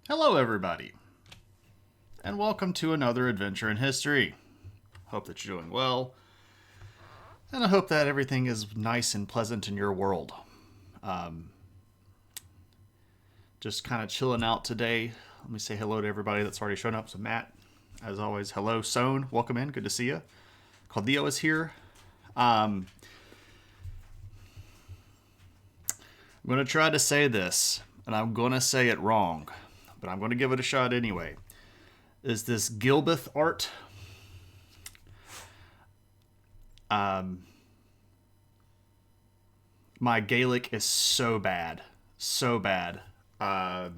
Hello, everybody, and welcome to another adventure in history. Hope that you're doing well, and I hope that everything is nice and pleasant in your world. Um, just kind of chilling out today. Let me say hello to everybody that's already shown up. So, Matt, as always, hello. Sohn, welcome in. Good to see you. Claudio is here. I'm going to try to say this, and I'm going to say it wrong, but I'm going to give it a shot anyway. Is this Gilbeth art? My Gaelic is so bad. So bad. I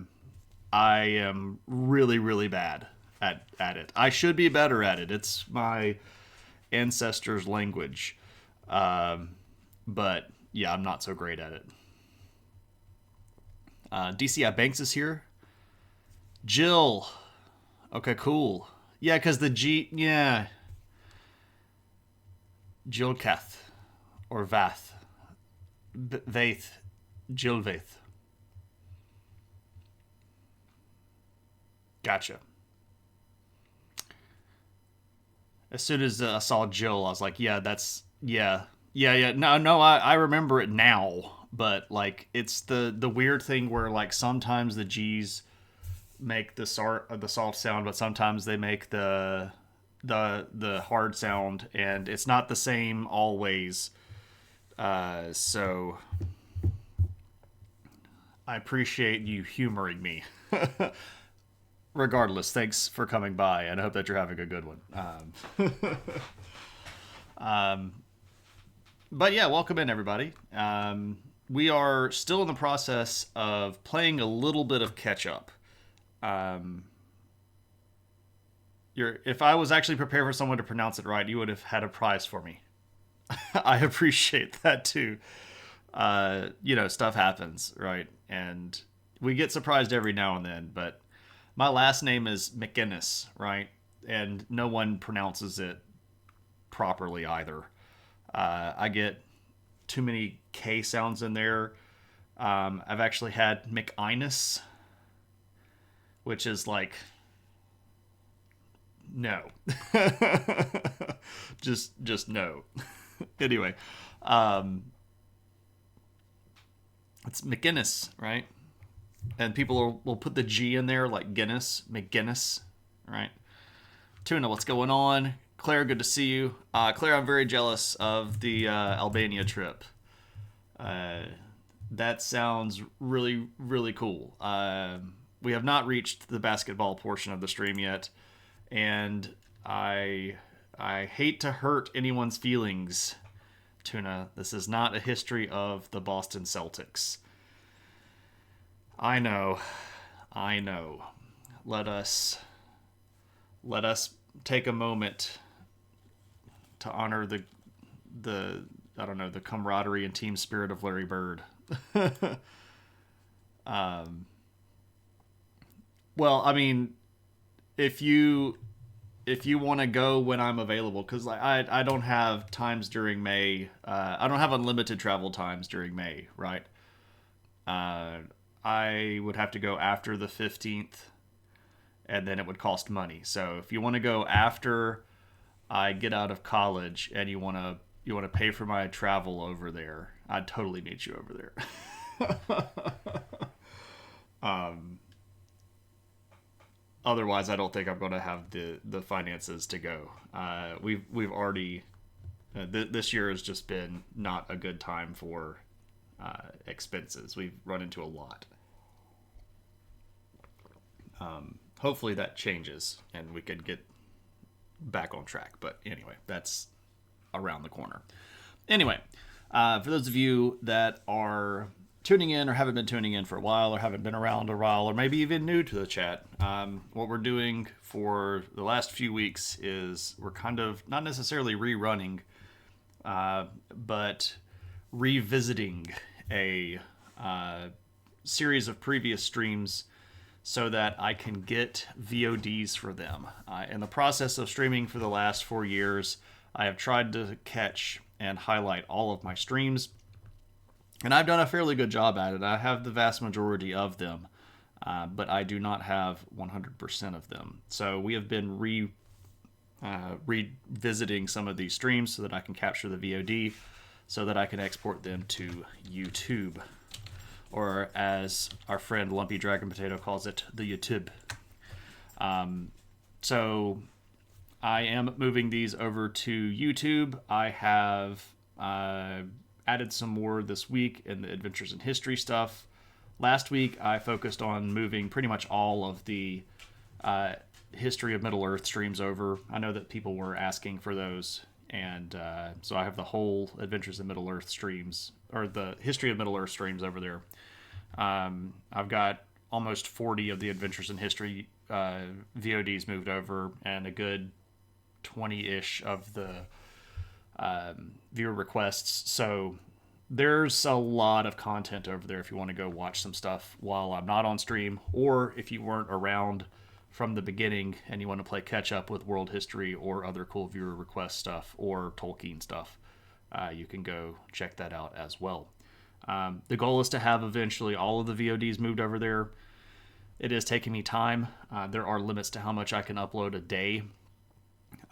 am really, really bad at it. I should be better at it. It's my ancestors' language. But yeah, I'm not so great at it. DCI Banks is here. Jill. Okay, cool. Yeah, because the G. Yeah. Jill Kath. Or Vath. Vaith. Jill Vaith. Gotcha. As soon as I saw Jill, I was like, yeah, that's. Yeah. Yeah, yeah. No, no, I remember it now. But, like, it's the weird thing where, like, sometimes the G's make the soft sound, but sometimes they make the hard sound, and it's not the same always. So I appreciate you humoring me. Regardless, thanks for coming by, and I hope that you're having a good one. But yeah, welcome in everybody. We are still in the process of playing a little bit of catch up. Um, if I was actually prepared for someone to pronounce it right, you would have had a prize for me. I appreciate that too. Stuff happens, right? And we get surprised every now and then, but my last name is McInnes, right? And no one pronounces it properly either. I get too many K sounds in there. I've actually had McInnes, which is like, no. just no. Anyway, um, it's McGinnis, right? And will put the G in there like Guinness, McGinnis, right? Tuna, what's going on? Claire, good to see you. Claire, I'm very jealous of the Albania trip. Uh, that sounds really, really cool. We have not reached the basketball portion of the stream yet, and I hate to hurt anyone's feelings. Tuna, this is not a history of the Boston Celtics. I know, I know. Let us let us take a moment to honor the I don't know, the camaraderie and team spirit of Larry Bird. um, well, I mean, if you want to go when I'm available, because like I don't have times during May. I don't have unlimited travel times during May, right? Uh, I would have to go after the 15th, and then it would cost money. So if you want to go after I get out of college and you want to pay for my travel over there, I'd totally meet you over there. um, Otherwise, I don't think I'm going to have the finances to go. We've already this year has just been not a good time for expenses. We've run into a lot. Hopefully that changes and we could get back on track. But anyway, that's around the corner. Anyway, for those of you that are tuning in or haven't been tuning in for a while or haven't been around a while or maybe even new to the chat, what we're doing for the last few weeks is we're kind of not necessarily rerunning, but revisiting a series of previous streams so that I can get VODs for them. In the process of streaming for the last 4 years, I have tried to catch and highlight all of my streams, and I've done a fairly good job at it. I have the vast majority of them. but I do not have 100% of them. So we have been revisiting some of these streams so that I can capture the VOD so that I can export them to YouTube, or as our friend Lumpy Dragon Potato calls it, the YouTube. So I am moving these over to YouTube. I have added some more this week in the Adventures in History stuff. Last week, I focused on moving pretty much all of the History of Middle-earth streams over. I know that people were asking for those, and so I have the whole Adventures in Middle-earth streams, or the History of Middle-earth streams over there. I've got almost 40 of the Adventures in History VODs moved over, and a good 20-ish of the viewer requests. So there's a lot of content over there if you want to go watch some stuff while I'm not on stream, or if you weren't around from the beginning and you want to play catch up with world history or other cool viewer request stuff or Tolkien stuff, you can go check that out as well. The goal is to have eventually all of the VODs moved over there. It is taking me time. There are limits to how much I can upload a day.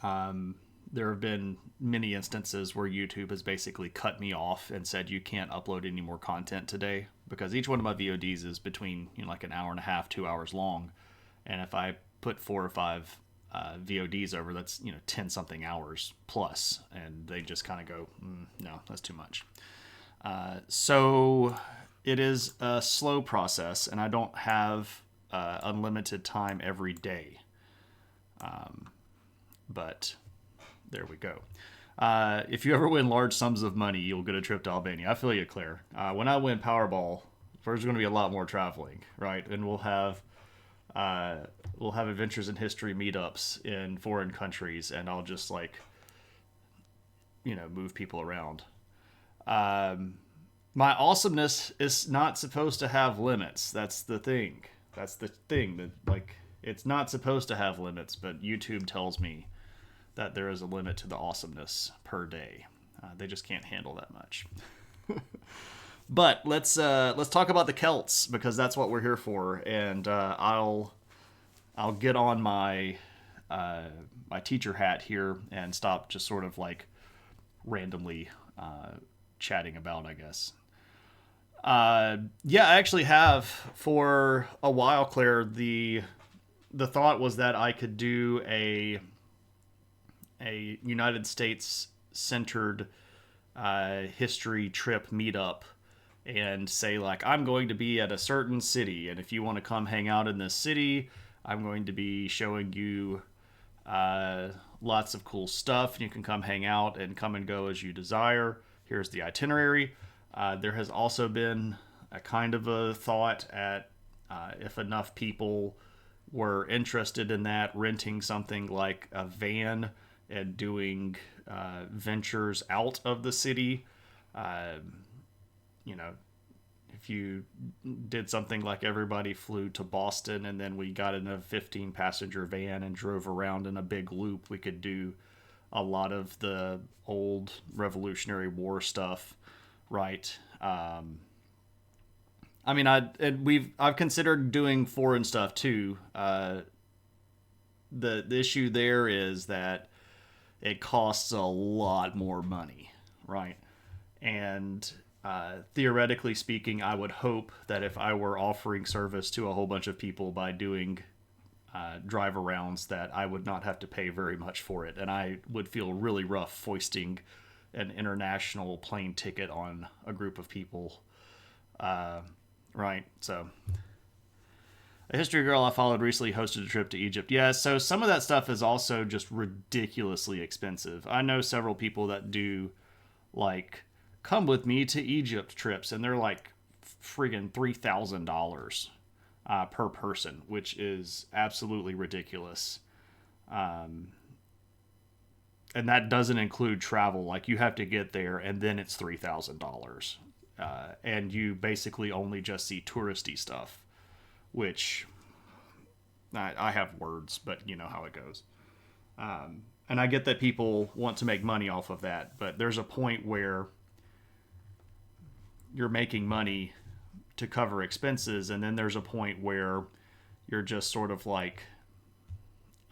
There have been many instances where YouTube has basically cut me off and said you can't upload any more content today, because each one of my VODs is between like an hour and a half, 2 hours long, and if I put 4 or 5 VODs over, that's 10 something hours plus, and they just kind of go, no, that's too much. So it is a slow process, and I don't have unlimited time every day. But there we go. If you ever win large sums of money, you'll get a trip to Albania. I feel you, Claire. When I win Powerball, there's going to be a lot more traveling, right? And we'll have Adventures in History meetups in foreign countries, and I'll just move people around. My awesomeness is not supposed to have limits. That's the thing. That it's not supposed to have limits, but YouTube tells me that there is a limit to the awesomeness per day. They just can't handle that much. But let's talk about the Celts, because that's what we're here for. And I'll get on my my teacher hat here and stop just sort of randomly chatting about, I guess. I actually have for a while, Claire. The thought was that I could do a United States centered history trip meetup and say I'm going to be at a certain city, and if you want to come hang out in this city, I'm going to be showing you lots of cool stuff, and you can come hang out and come and go as you desire. Here's the itinerary. There has also been a kind of a thought at if enough people were interested in that, renting something like a van and doing ventures out of the city. If you did something like everybody flew to Boston and then we got in a 15-passenger van and drove around in a big loop, we could do a lot of the old Revolutionary War stuff, right? I've considered doing foreign stuff too. The issue there is that it costs a lot more money, right? And theoretically speaking, I would hope that if I were offering service to a whole bunch of people by doing drive arounds, that I would not have to pay very much for it, and I would feel really rough foisting an international plane ticket on a group of people, right? So a history girl I followed recently hosted a trip to Egypt. Yeah, so some of that stuff is also just ridiculously expensive. I know several people that do come with me to Egypt trips, and they're friggin' $3,000 per person, which is absolutely ridiculous. And that doesn't include travel. You have to get there, and then it's $3,000. And you basically only just see touristy stuff, which I have words, but you know how it goes. And I get that people want to make money off of that, but there's a point where you're making money to cover expenses, and then there's a point where you're just sort of like,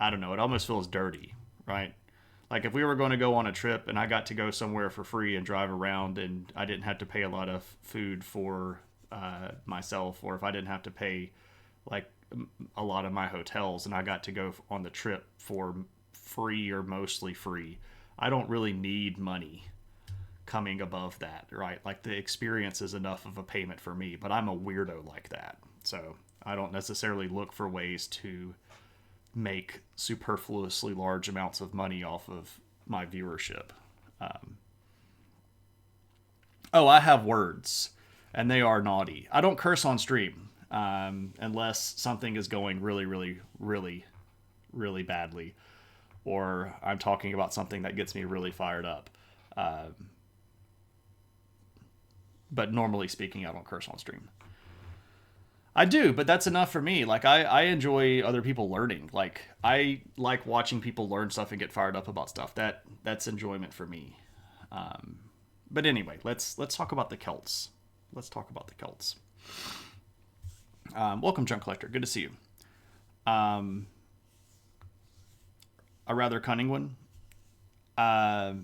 I don't know, it almost feels dirty, right? Like if we were going to go on a trip and I got to go somewhere for free and drive around and I didn't have to pay a lot of food for myself, or if I didn't have to pay like a lot of my hotels and I got to go on the trip for free or mostly free, I don't really need money coming above that, right? Like the experience is enough of a payment for me, but I'm a weirdo like that. So I don't necessarily look for ways to make superfluously large amounts of money off of my viewership. Oh, I have words, and they are naughty. I don't curse on stream unless something is going really, really, really, really badly, or I'm talking about something that gets me really fired up. But normally speaking, I don't curse on stream. I do, but that's enough for me. Like I enjoy other people learning. Like I like watching people learn stuff and get fired up about stuff. That's enjoyment for me. But anyway, let's talk about the Celts. Let's talk about the Celts. Welcome, Junk Collector. Good to see you. A rather cunning one. I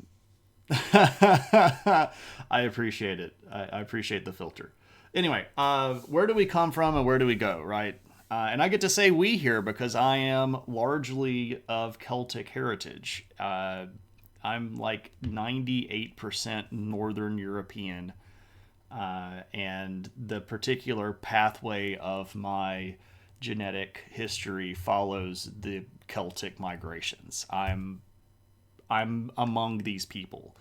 appreciate it. I appreciate the filter. Anyway, where do we come from and where do we go, right? And I get to say we here because I am largely of Celtic heritage. I'm like 98% Northern European, and the particular pathway of my genetic history follows the Celtic migrations. I'm among these people,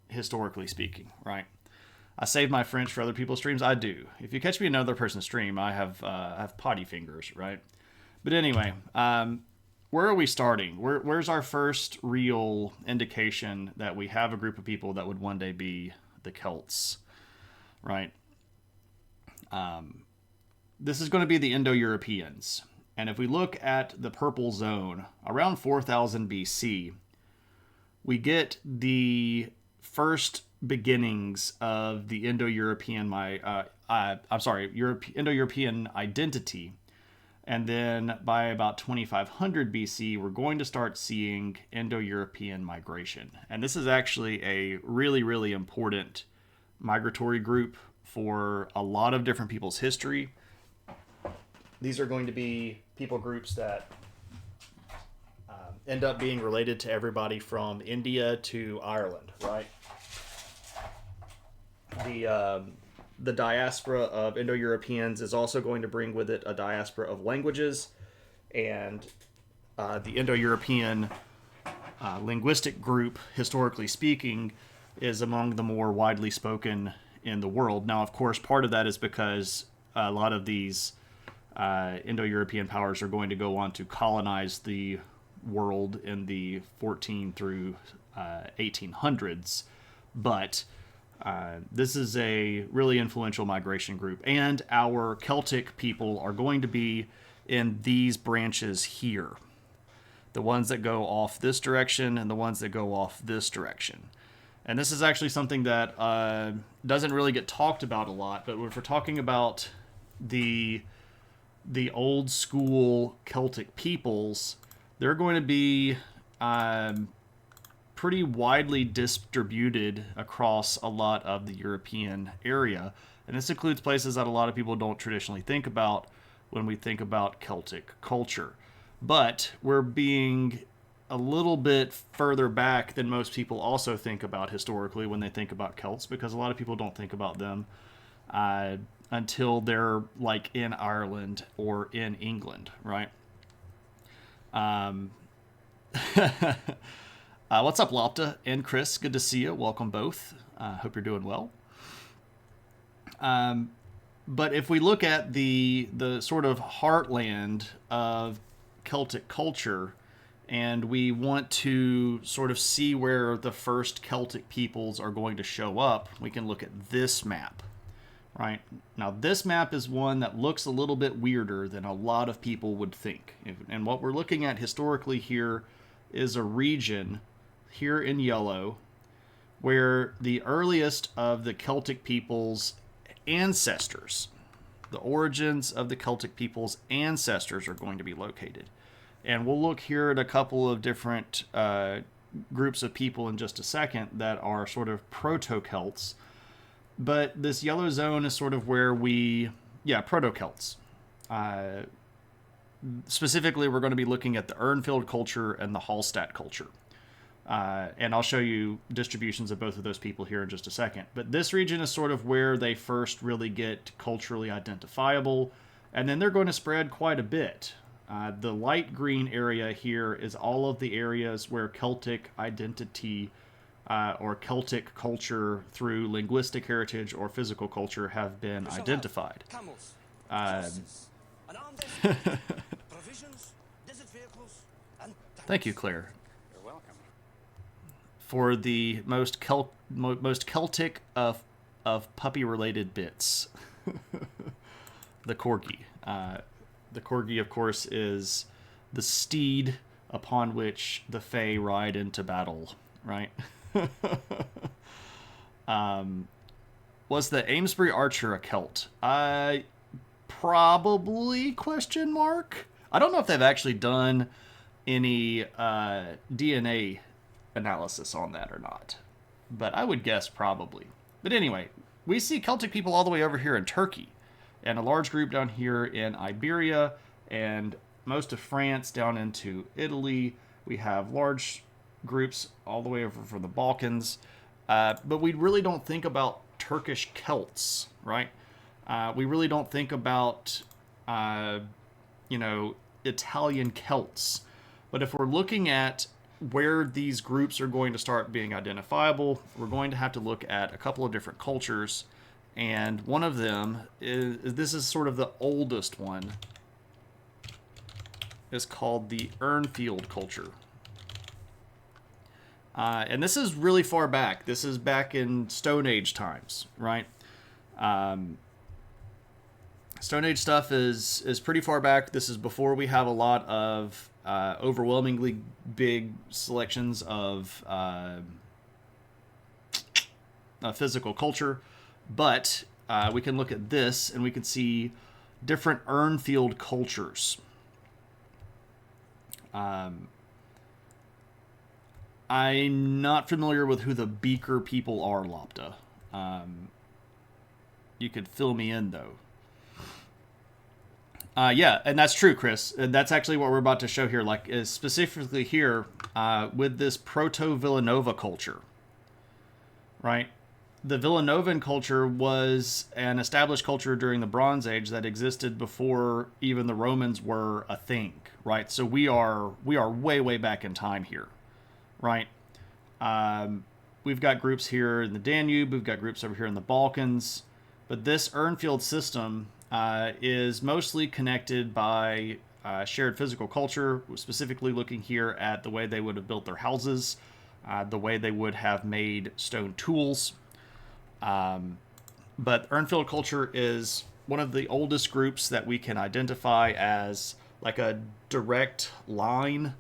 historically speaking, right? I save my French for other people's streams. I do. If you catch me in another person's stream, I have potty fingers, right? But anyway, where are we starting? Where's our first real indication that we have a group of people that would one day be the Celts, right? This is going to be the Indo-Europeans. And if we look at the purple zone, around 4000 BC, we get the first beginnings of the Indo-European Indo-European identity. And then by about 2500 BC, we're going to start seeing Indo-European migration. And this is actually a really, really important migratory group for a lot of different people's history. These are going to be people groups that end up being related to everybody from India to Ireland, right? The diaspora of Indo-Europeans is also going to bring with it a diaspora of languages, and the Indo-European linguistic group, historically speaking, is among the more widely spoken in the world. Now, of course, part of that is because a lot of these Indo-European powers are going to go on to colonize the world in the 14 through 1800s, but this is a really influential migration group, and our Celtic people are going to be in these branches here. The ones that go off this direction and the ones that go off this direction. And this is actually something that doesn't really get talked about a lot, but if we're talking about the old school Celtic peoples, they're going to be pretty widely distributed across a lot of the European area. And this includes places that a lot of people don't traditionally think about when we think about Celtic culture. But we're being a little bit further back than most people also think about historically when they think about Celts, because a lot of people don't think about them until they're like in Ireland or in England, right? What's up, Lopta and Chris? Good to see you. Welcome both. Hope you're doing well. But if we look at the sort of heartland of Celtic culture, and we want to sort of see where the first Celtic peoples are going to show up, we can look at this map, right? Now, this map is one that looks a little bit weirder than a lot of people would think. And what we're looking at historically here is a region here in yellow where the earliest of the Celtic peoples ancestors. The origins of the Celtic people's ancestors are going to be located. And we'll look here at a couple of different groups of people in just a second that are sort of proto-Celts. But this yellow zone is sort of where proto-Celts. Specifically, we're going to be looking at the Urnfield culture and the Hallstatt culture. And I'll show you distributions of both of those people here in just a second. But this region is sort of where they first really get culturally identifiable, and then they're going to spread quite a bit. The light green area here is all of the areas where Celtic identity or Celtic culture through linguistic heritage or physical culture have been identified. Thank you, Claire. You're welcome. For the most Celtic of puppy-related bits. The corgi. The corgi, of course, is the steed upon which the Fae ride into battle, right? Was the Amesbury Archer a Celt? Probably, question mark. I don't know if they've actually done any DNA analysis on that or not, but I would guess probably. But anyway, we see Celtic people all the way over here in Turkey, and a large group down here in Iberia, and most of France down into Italy. We have large groups all the way over from the Balkans, but we really don't think about Turkish Celts, right? We really don't think about, Italian Celts. But if we're looking at where these groups are going to start being identifiable, we're going to have to look at a couple of different cultures. And one of them this is sort of the oldest one, is called the Urnfield culture. And this is really far back. This is back in Stone Age times, right? Stone Age stuff is pretty far back. This is before we have a lot of overwhelmingly big selections of physical culture. But we can look at this and we can see different Urnfield cultures. I'm not familiar with who the Beaker people are, Lopta. You could fill me in, though. Yeah, and that's true, Chris. That's actually what we're about to show here. Like, is specifically here with this Proto-Villanova culture, right? The Villanovan culture was an established culture during the Bronze Age that existed before even the Romans were a thing, right? So we are way, way back in time here, right? We've got groups here in the Danube. We've got groups over here in the Balkans. But this Urnfield system is mostly connected by shared physical culture, specifically looking here at the way they would have built their houses, the way they would have made stone tools. But Urnfield culture is one of the oldest groups that we can identify as like a direct line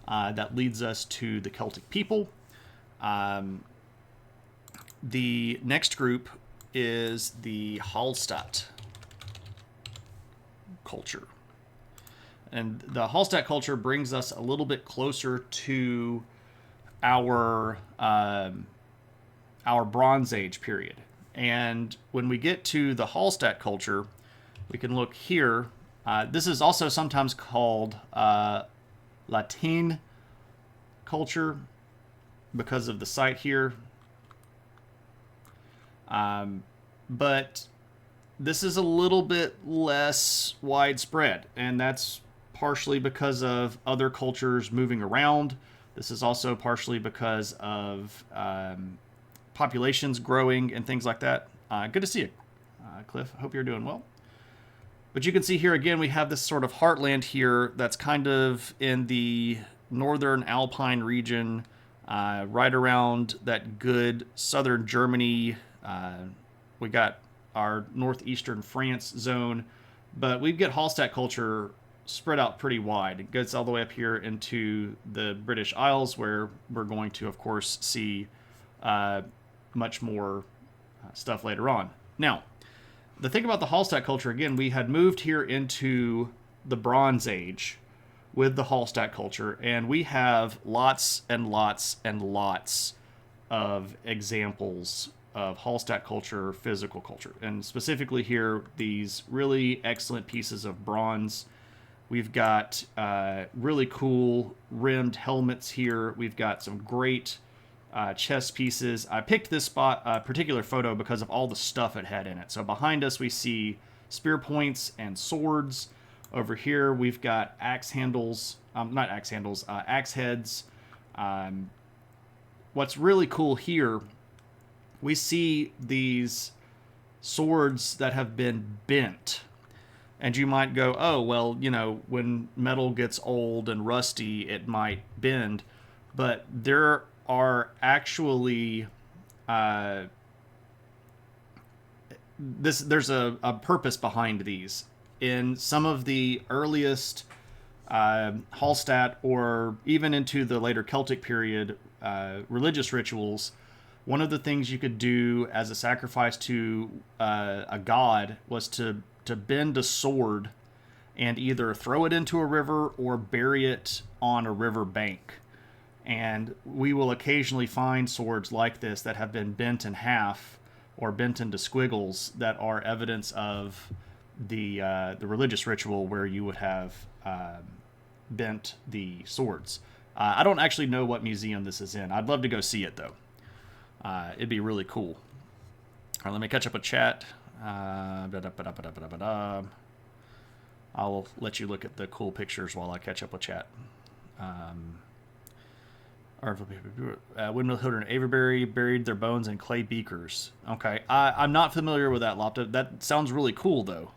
that leads us to the Celtic people. The next group is the Hallstatt culture. And the Hallstatt culture brings us a little bit closer to our Bronze Age period. And when we get to the Hallstatt culture, we can look here. This is also sometimes called Latin culture because of the site here. But this is a little bit less widespread, and that's partially because of other cultures moving around. This is also partially because of populations growing and things like that. Good to see you, Cliff. Hope you're doing well. But you can see here again, we have this sort of heartland here that's kind of in the northern Alpine region, right around that good southern Germany. We got our northeastern France zone, but we get Hallstatt culture spread out pretty wide. It goes all the way up here into the British Isles, where we're going to, of course, see much more stuff later on. Now, the thing about the Hallstatt culture, again, we had moved here into the Bronze Age with the Hallstatt culture, and we have lots and lots and lots of examples of Hallstatt culture, physical culture, and specifically here, these really excellent pieces of bronze. We've got really cool rimmed helmets here. We've got some great chess pieces. I picked this particular photo because of all the stuff it had in it. So behind us we see spear points and swords. Over here we've got axe handles, not axe handles, axe heads. What's really cool here, we see these swords that have been bent. And you might go, oh, well, you know, when metal gets old and rusty, it might bend. But there are actually there's a purpose behind these. In some of the earliest Hallstatt, or even into the later Celtic period religious rituals, one of the things you could do as a sacrifice to a god was to bend a sword and either throw it into a river or bury it on a river bank. And we will occasionally find swords like this that have been bent in half or bent into squiggles that are evidence of the religious ritual where you would have bent the swords. I don't actually know what museum this is in. I'd love to go see it, though. It'd be really cool. All right, let me catch up with chat. I'll let you look at the cool pictures while I catch up with chat. Windmill Hilder and Avebury buried their bones in clay beakers. Okay, I'm not familiar with that, Lopta. That sounds really cool, though.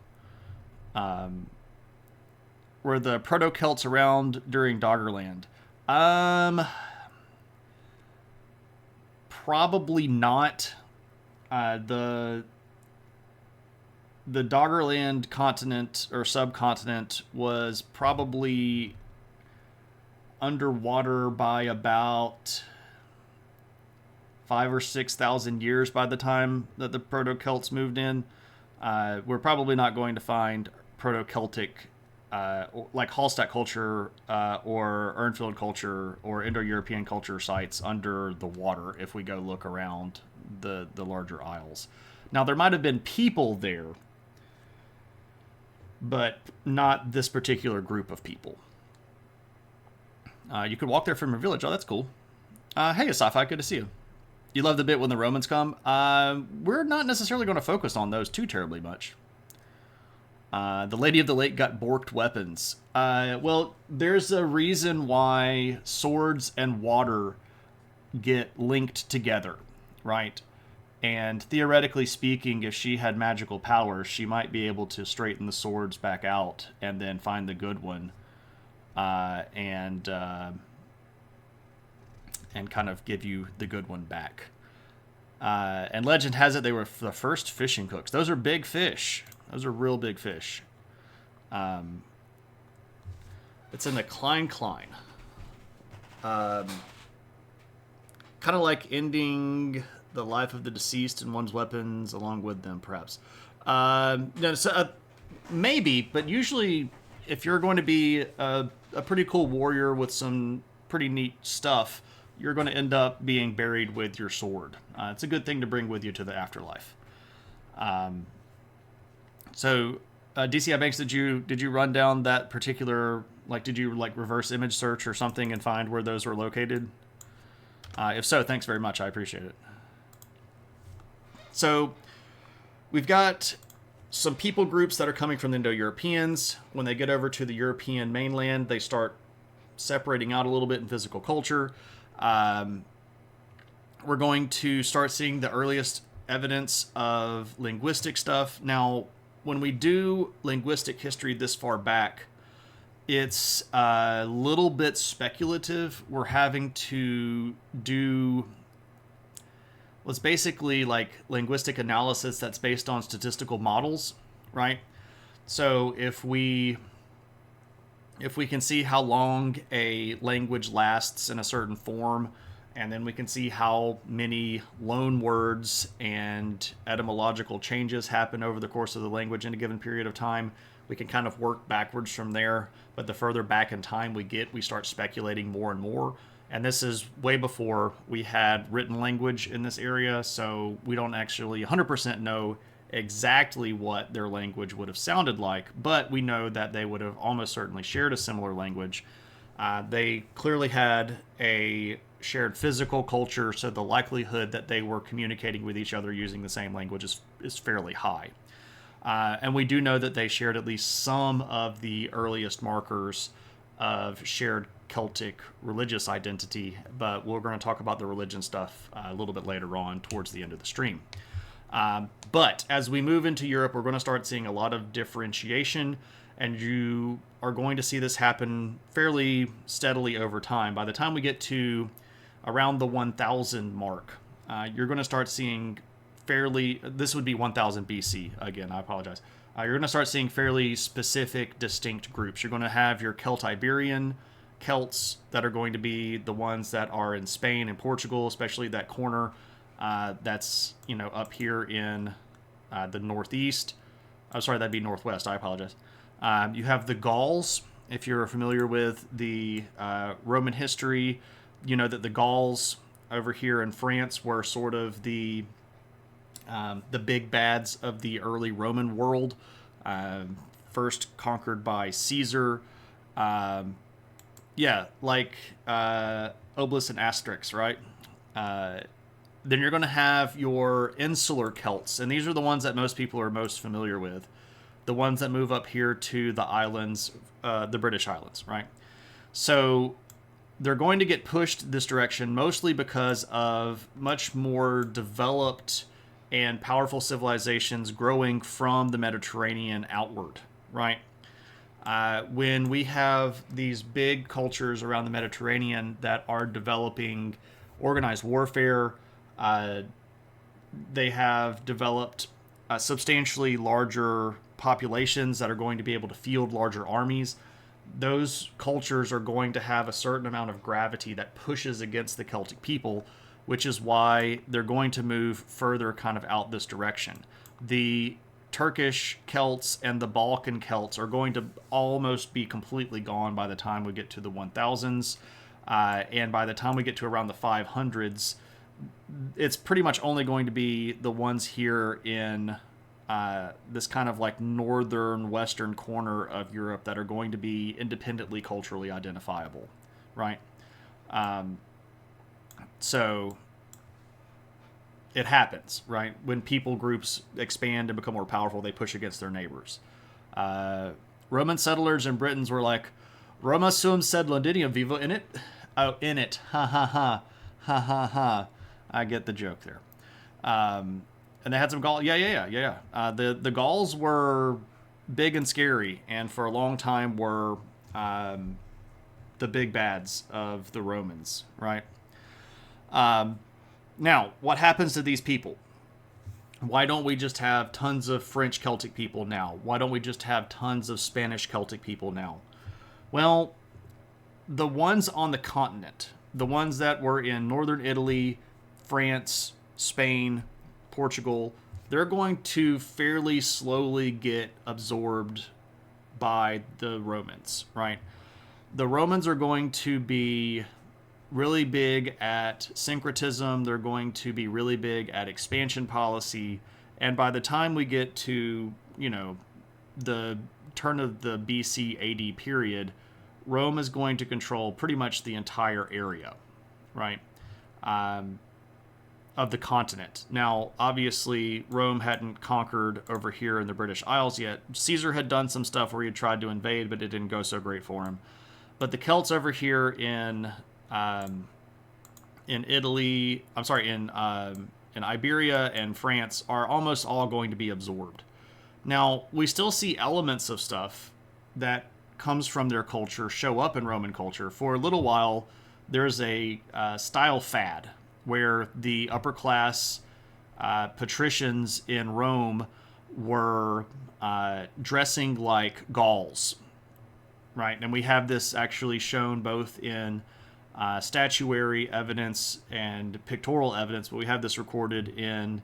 Were the Proto-Celts around during Doggerland? Probably not. The Doggerland continent or subcontinent was probably underwater by about 5,000 or 6,000 years by the time that the Proto-Celts moved in. We're probably not going to find Proto-Celtic like Hallstatt culture or Urnfield culture or Indo-European culture sites under the water if we go look around the larger isles. Now, there might have been people there, but not this particular group of people. You could walk there from your village. Oh, that's cool. Hey, Sci-Fi, good to see you. You love the bit when the Romans come? We're not necessarily going to focus on those too terribly much. The Lady of the Lake got borked weapons. Well, there's a reason why swords and water get linked together, right? And theoretically speaking, if she had magical powers, she might be able to straighten the swords back out and then find the good one, and kind of give you the good one back. And legend has it they were the first fishing hooks. Those are big fish. Those are real big fish. It's in the Klein. Kind of like ending the life of the deceased and one's weapons along with them, perhaps. Maybe, but usually if you're going to be a pretty cool warrior with some pretty neat stuff, you're going to end up being buried with your sword. It's a good thing to bring with you to the afterlife. So, DCI Banks, did you run down that particular, did you reverse image search or something and find where those were located? If so, thanks very much. I appreciate it. So, we've got some people groups that are coming from the Indo-Europeans. When they get over to the European mainland, they start separating out a little bit in physical culture. We're going to start seeing the earliest evidence of linguistic stuff. Now, when we do linguistic history this far back, it's a little bit speculative. We're having to do what's basically like linguistic analysis that's based on statistical models, right? So if we can see how long a language lasts in a certain form and then we can see how many loan words and etymological changes happen over the course of the language in a given period of time. We can kind of work backwards from there, but the further back in time we get, we start speculating more and more. And this is way before we had written language in this area, so we don't actually 100% know exactly what their language would have sounded like, but we know that they would have almost certainly shared a similar language. They clearly had a shared physical culture, so the likelihood that they were communicating with each other using the same language is fairly high. And we do know that they shared at least some of the earliest markers of shared Celtic religious identity, but we're going to talk about the religion stuff a little bit later on towards the end of the stream. But as we move into Europe, we're going to start seeing a lot of differentiation, and you are going to see this happen fairly steadily over time. By the time we get to around the 1000 mark, you're going to start seeing this would be 1000 BC, again, I apologize. You're going to start seeing fairly specific, distinct groups. You're going to have your Celt-Iberian Celts that are going to be the ones that are in Spain and Portugal, especially that corner that's up here in the northeast. I'm sorry, that'd be northwest. I apologize. You have the Gauls. If you're familiar with the Roman history, you know that the Gauls over here in France were sort of the big bads of the early Roman world, first conquered by Caesar. Like Obelix and Asterix, right? Then you're going to have your insular Celts, and these are the ones that most people are most familiar with. The ones that move up here to the islands, the British Islands, right? So they're going to get pushed this direction mostly because of much more developed and powerful civilizations growing from the Mediterranean outward, right? When we have these big cultures around the Mediterranean that are developing organized warfare, they have developed substantially larger populations that are going to be able to field larger armies. Those cultures are going to have a certain amount of gravity that pushes against the Celtic people, which is why they're going to move further kind of out this direction. The Turkish Celts and the Balkan Celts are going to almost be completely gone by the time we get to the 1000s. And by the time we get to around the 500s, it's pretty much only going to be the ones here in this kind of like northern western corner of Europe that are going to be independently culturally identifiable, right? So it happens, right? When people groups expand and become more powerful, they push against their neighbors. Roman settlers and Britons were like, Roma sum sed Londinium vivo in it. Oh, in it. Ha ha ha. Ha ha ha. I get the joke there. And they had some Gauls. Yeah. The Gauls were big and scary, and for a long time were the big bads of the Romans, right? Now, what happens to these people? Why don't we just have tons of French Celtic people now? Why don't we just have tons of Spanish Celtic people now? Well, the ones on the continent, the ones that were in northern Italy, France, Spain, Portugal, they're going to fairly slowly get absorbed by the Romans, right? The Romans are going to be really big at syncretism. They're going to be really big at expansion policy. And by the time we get to, the turn of the BC AD period, Rome is going to control pretty much the entire area, right? Of the continent. Now, obviously, Rome hadn't conquered over here in the British Isles yet. Caesar had done some stuff where he had tried to invade, but it didn't go so great for him. But the Celts over here in Italy, in Iberia and France are almost all going to be absorbed. Now, we still see elements of stuff that comes from their culture show up in Roman culture. For a little while, there's a style fad where the upper class patricians in Rome were dressing like Gauls, right? And we have this actually shown both in statuary evidence and pictorial evidence, but we have this recorded in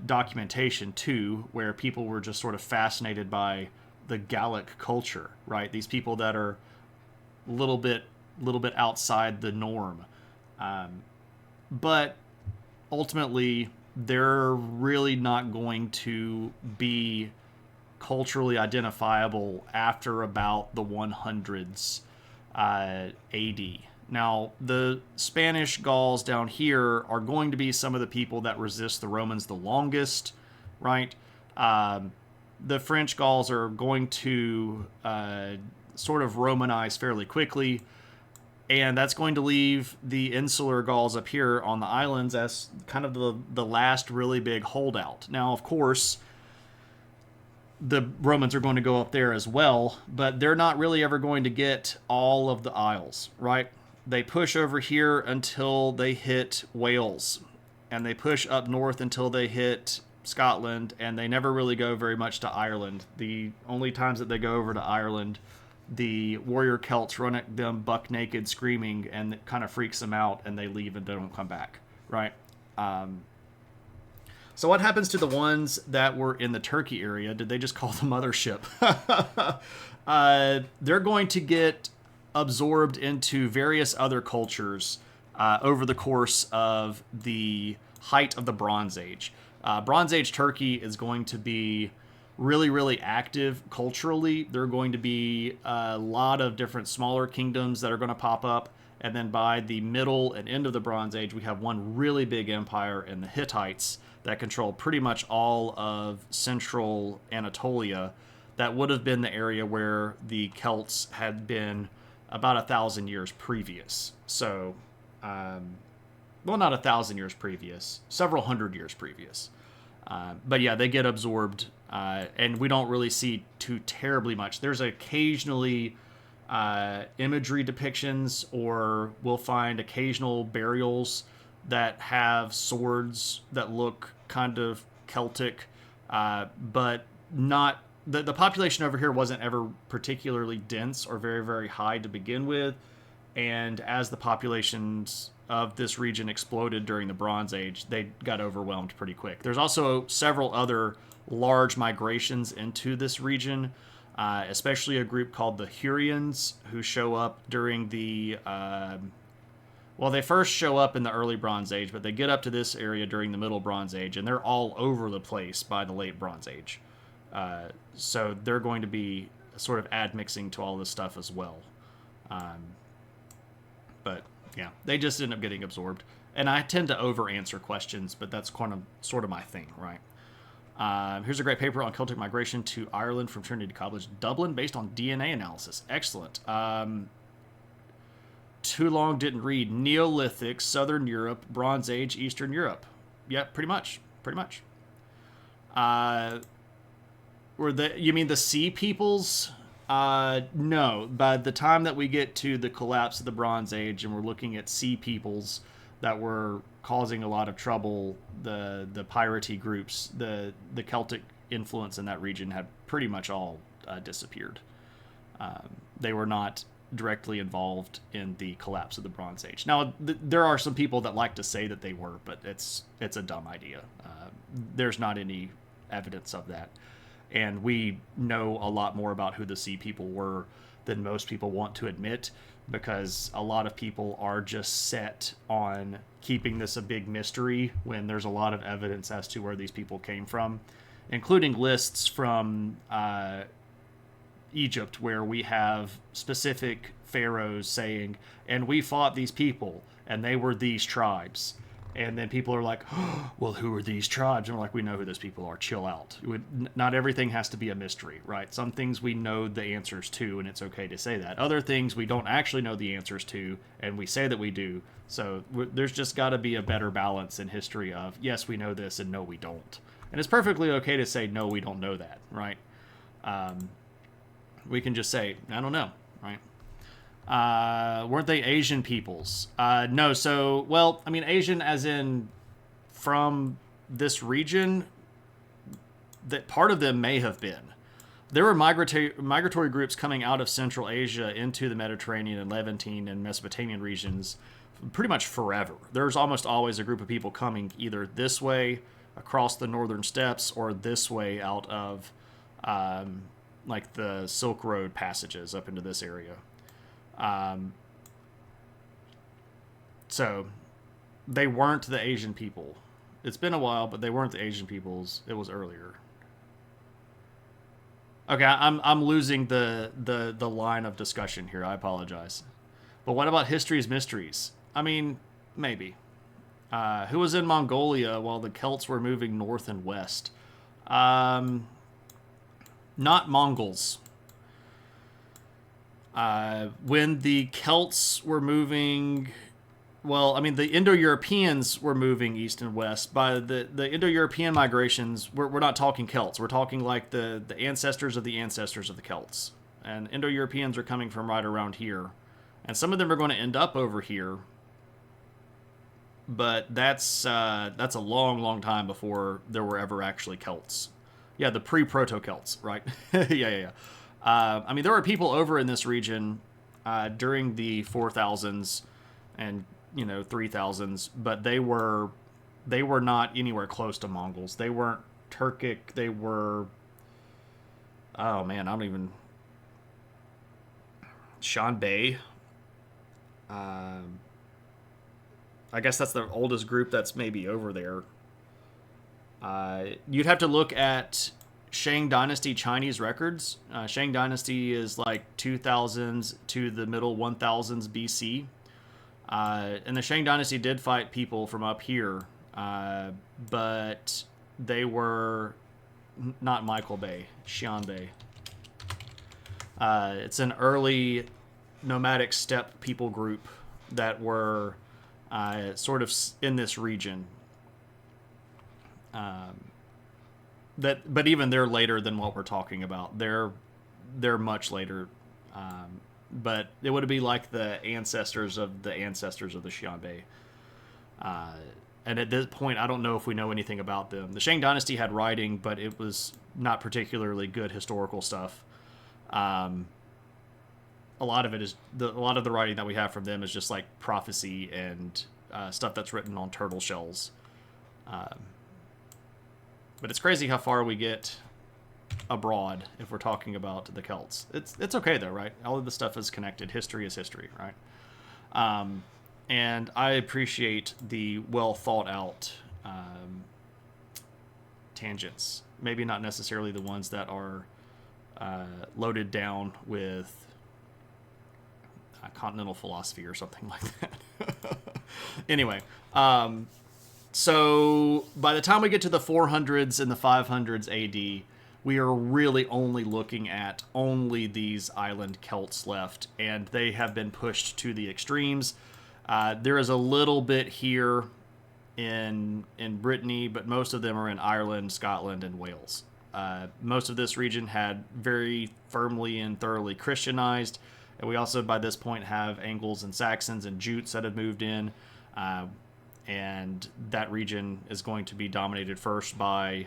documentation too, where people were just sort of fascinated by the Gallic culture, right? These people that are a little bit outside the norm, but ultimately they're really not going to be culturally identifiable after about the 100s AD. Now, the Spanish Gauls down here are going to be some of the people that resist the Romans the longest, right? The French Gauls are going to sort of Romanize fairly quickly, and that's going to leave the insular Gauls up here on the islands as kind of the last really big holdout. Now, of course, the Romans are going to go up there as well, but they're not really ever going to get all of the isles, right? They push over here until they hit Wales, and they push up north until they hit Scotland, and they never really go very much to Ireland. The only times that they go over to Ireland, the warrior Celts run at them buck naked screaming, and it kind of freaks them out, and they leave and don't come back, right? So what happens to the ones that were in the Turkey area? Did they just call the mothership? They're going to get absorbed into various other cultures over the course of the height of the Bronze Age. Bronze Age Turkey is going to be really, really active culturally. There are going to be a lot of different smaller kingdoms that are going to pop up. And then by the middle and end of the Bronze Age, we have one really big empire in the Hittites that control pretty much all of central Anatolia. That would have been the area where the Celts had been about 1,000 years previous. So, well, not 1,000 years previous, several hundred years previous. But yeah, they get absorbed, and we don't really see too terribly much. There's occasionally imagery depictions, or we'll find occasional burials that have swords that look kind of Celtic, but not... The population over here wasn't ever particularly dense or very, very high to begin with, and as the populations of this region exploded during the Bronze Age, they got overwhelmed pretty quick. There's also several other large migrations into this region, especially a group called the Hurrians, who show up during the... well, they first show up in the early Bronze Age, but they get up to this area during the Middle Bronze Age, and they're all over the place by the Late Bronze Age. So they're going to be sort of admixing to all this stuff as well. But yeah, they just end up getting absorbed. And I tend to over-answer questions, but that's kind of sort of my thing, right? Here's a great paper on Celtic migration to Ireland from Trinity College, Dublin, based on DNA analysis. Excellent. Too long, didn't read. Neolithic, Southern Europe, Bronze Age, Eastern Europe. Yep, pretty much. You mean the Sea Peoples? No. By the time that we get to the collapse of the Bronze Age and we're looking at Sea Peoples that were causing a lot of trouble, the piratey groups, the Celtic influence in that region had pretty much all disappeared. They were not directly involved in the collapse of the Bronze Age. Now, there are some people that like to say that they were, but it's a dumb idea. There's not any evidence of that. And we know a lot more about who the Sea People were than most people want to admit, because a lot of people are just set on keeping this a big mystery when there's a lot of evidence as to where these people came from, including lists from Egypt where we have specific pharaohs saying, and we fought these people and they were these tribes. And then people are like, oh, well, who are these tribes? And we're like, we know who those people are. Chill out. Not everything has to be a mystery, right? Some things we know the answers to, and it's okay to say that. Other things we don't actually know the answers to, and we say that we do. So there's just got to be a better balance in history of, yes, we know this, and no, we don't. And it's perfectly okay to say, no, we don't know that, right? We can just say, I don't know, right? Weren't they Asian peoples? No, so, well, I mean, Asian as in from this region, that part of them may have been. there were migratory groups coming out of Central Asia into the Mediterranean and Levantine and Mesopotamian regions pretty much forever. There's almost always a group of people coming either this way across the northern steppes or this way out of like the Silk Road passages up into this area. So they weren't the Asian people. It's been a while, but they weren't the Asian peoples. It was earlier. Okay, I'm losing the line of discussion here. I apologize. But what about history's mysteries? I mean, maybe. Who was in Mongolia while the Celts were moving north and west? Not Mongols. When the Celts were moving, well, I mean, the Indo-Europeans were moving east and west. By the Indo-European migrations, we're not talking Celts. We're talking like the ancestors of the ancestors of the Celts. And Indo-Europeans are coming from right around here. And some of them are going to end up over here. But that's a long, long time before there were ever actually Celts. Yeah, the pre-Proto-Celts, right? Yeah. I mean, there were people over in this region during the 4000s and 3000s, but they were not anywhere close to Mongols. They weren't Turkic. They were, oh man, I don't even, Shanbei. I guess that's the oldest group that's maybe over there. You'd have to look at Shang Dynasty Chinese records. Shang Dynasty is like 2000s to the middle 1000s BC. And the Shang Dynasty did fight people from up here, but they were not Michael Bay, Xianbei. It's an early nomadic steppe people group that were sort of in this region. But even they're later than what we're talking about. They're much later. But it would be like the ancestors of the Xianbei. And at this point, I don't know if we know anything about them. The Shang Dynasty had writing, but it was not particularly good historical stuff. A lot of the writing that we have from them is just like prophecy and stuff that's written on turtle shells. But it's crazy how far we get abroad if we're talking about the Celts. It's okay though, right? All of the stuff is connected. History is history, right? And I appreciate the well thought out tangents. Maybe not necessarily the ones that are loaded down with continental philosophy or something like that. Anyway, so by the time we get to the 400s and the 500s AD, we are really only looking at only these island Celts left, and they have been pushed to the extremes. There is a little bit here in Brittany, but most of them are in Ireland, Scotland, and Wales. Most of this region had very firmly and thoroughly Christianized, and we also by this point have Angles and Saxons and Jutes that have moved in, and that region is going to be dominated first by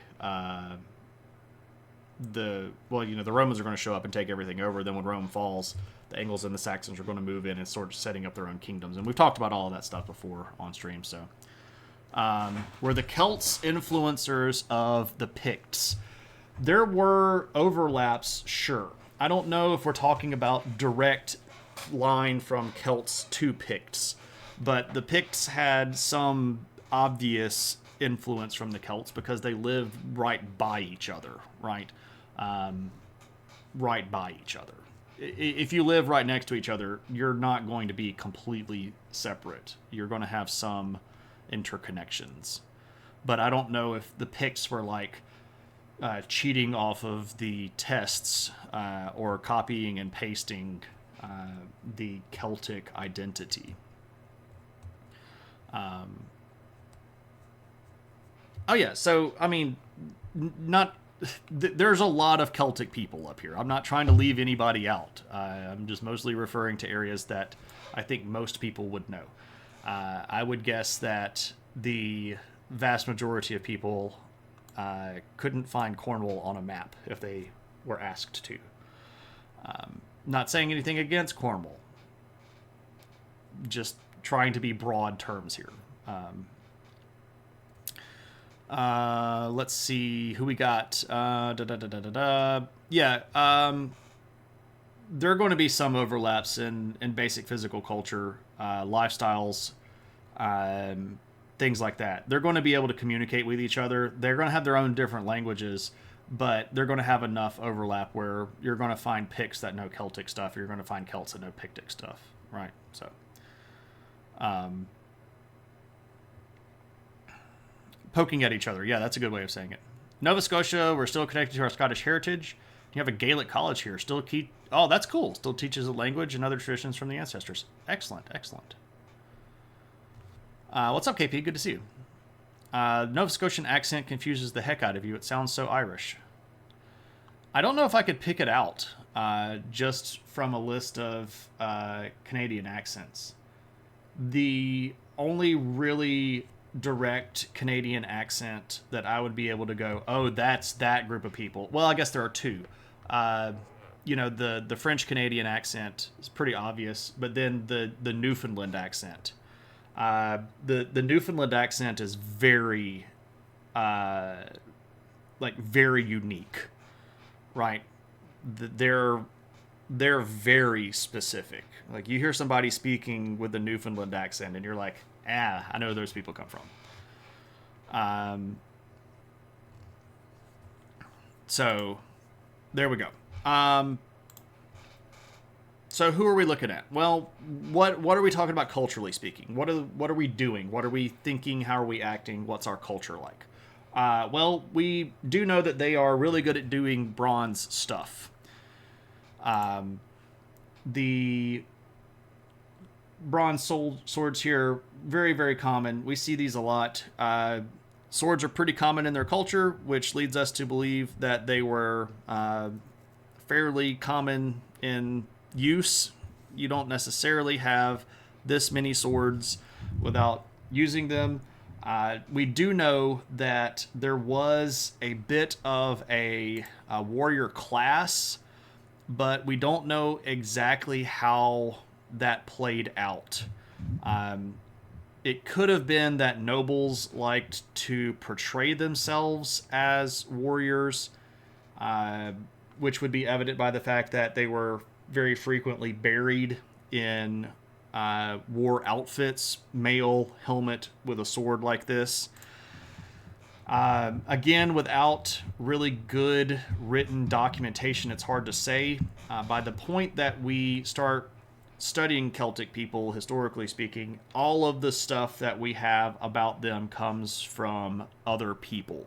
the Romans are going to show up and take everything over. Then when Rome falls, the Angles and the Saxons are going to move in and sort of setting up their own kingdoms. And we've talked about all of that stuff before on stream. So, were the Celts influencers of the Picts? There were overlaps, sure. I don't know if we're talking about direct line from Celts to Picts, but the Picts had some obvious influence from the Celts because they lived right by each other, right? Right by each other. If you live right next to each other, you're not going to be completely separate. You're going to have some interconnections. But I don't know if the Picts were like cheating off of the tests or copying and pasting the Celtic identity. Oh yeah, so I mean, there's a lot of Celtic people up here. I'm not trying to leave anybody out. I'm just mostly referring to areas that I think most people would know. I would guess that the vast majority of people couldn't find Cornwall on a map if they were asked to. Not saying anything against Cornwall. Just trying to be broad terms here. Let's see who we got. Yeah. There are going to be some overlaps in basic physical culture, lifestyles, things like that. They're going to be able to communicate with each other. They're going to have their own different languages, but they're going to have enough overlap where you're going to find Picts that know Celtic stuff. You're going to find Celts that know Pictic stuff, right? So, poking at each other. Yeah, that's a good way of saying it. Nova Scotia, we're still connected to our Scottish heritage. You have a Gaelic college here. Oh, that's cool. Still teaches a language and other traditions from the ancestors. Excellent, excellent. What's up, KP? Good to see you. Nova Scotian accent confuses the heck out of you. It sounds so Irish. I don't know if I could pick it out just from a list of Canadian accents. The only really direct Canadian accent that I would be able to go, oh, that's that group of people. Well, I guess there are two. The French Canadian accent is pretty obvious, but then the Newfoundland accent. The Newfoundland accent is very, very unique, right? They're very specific. Like, you hear somebody speaking with the Newfoundland accent, and you're like, I know where those people come from. So there we go. So who are we looking at? Well, what are we talking about culturally speaking? What are we doing? What are we thinking? How are we acting? What's our culture like? Well, we do know that they are really good at doing bronze stuff. The bronze swords here, very, very common. We see these a lot. Swords are pretty common in their culture, which leads us to believe that they were fairly common in use. You don't necessarily have this many swords without using them. We do know that there was a bit of a warrior class, but we don't know exactly how that played out. It could have been that nobles liked to portray themselves as warriors, which would be evident by the fact that they were very frequently buried in war outfits, mail, helmet with a sword like this. Again, without really good written documentation, it's hard to say. By the point that we start studying Celtic people, historically speaking, all of the stuff that we have about them comes from other people.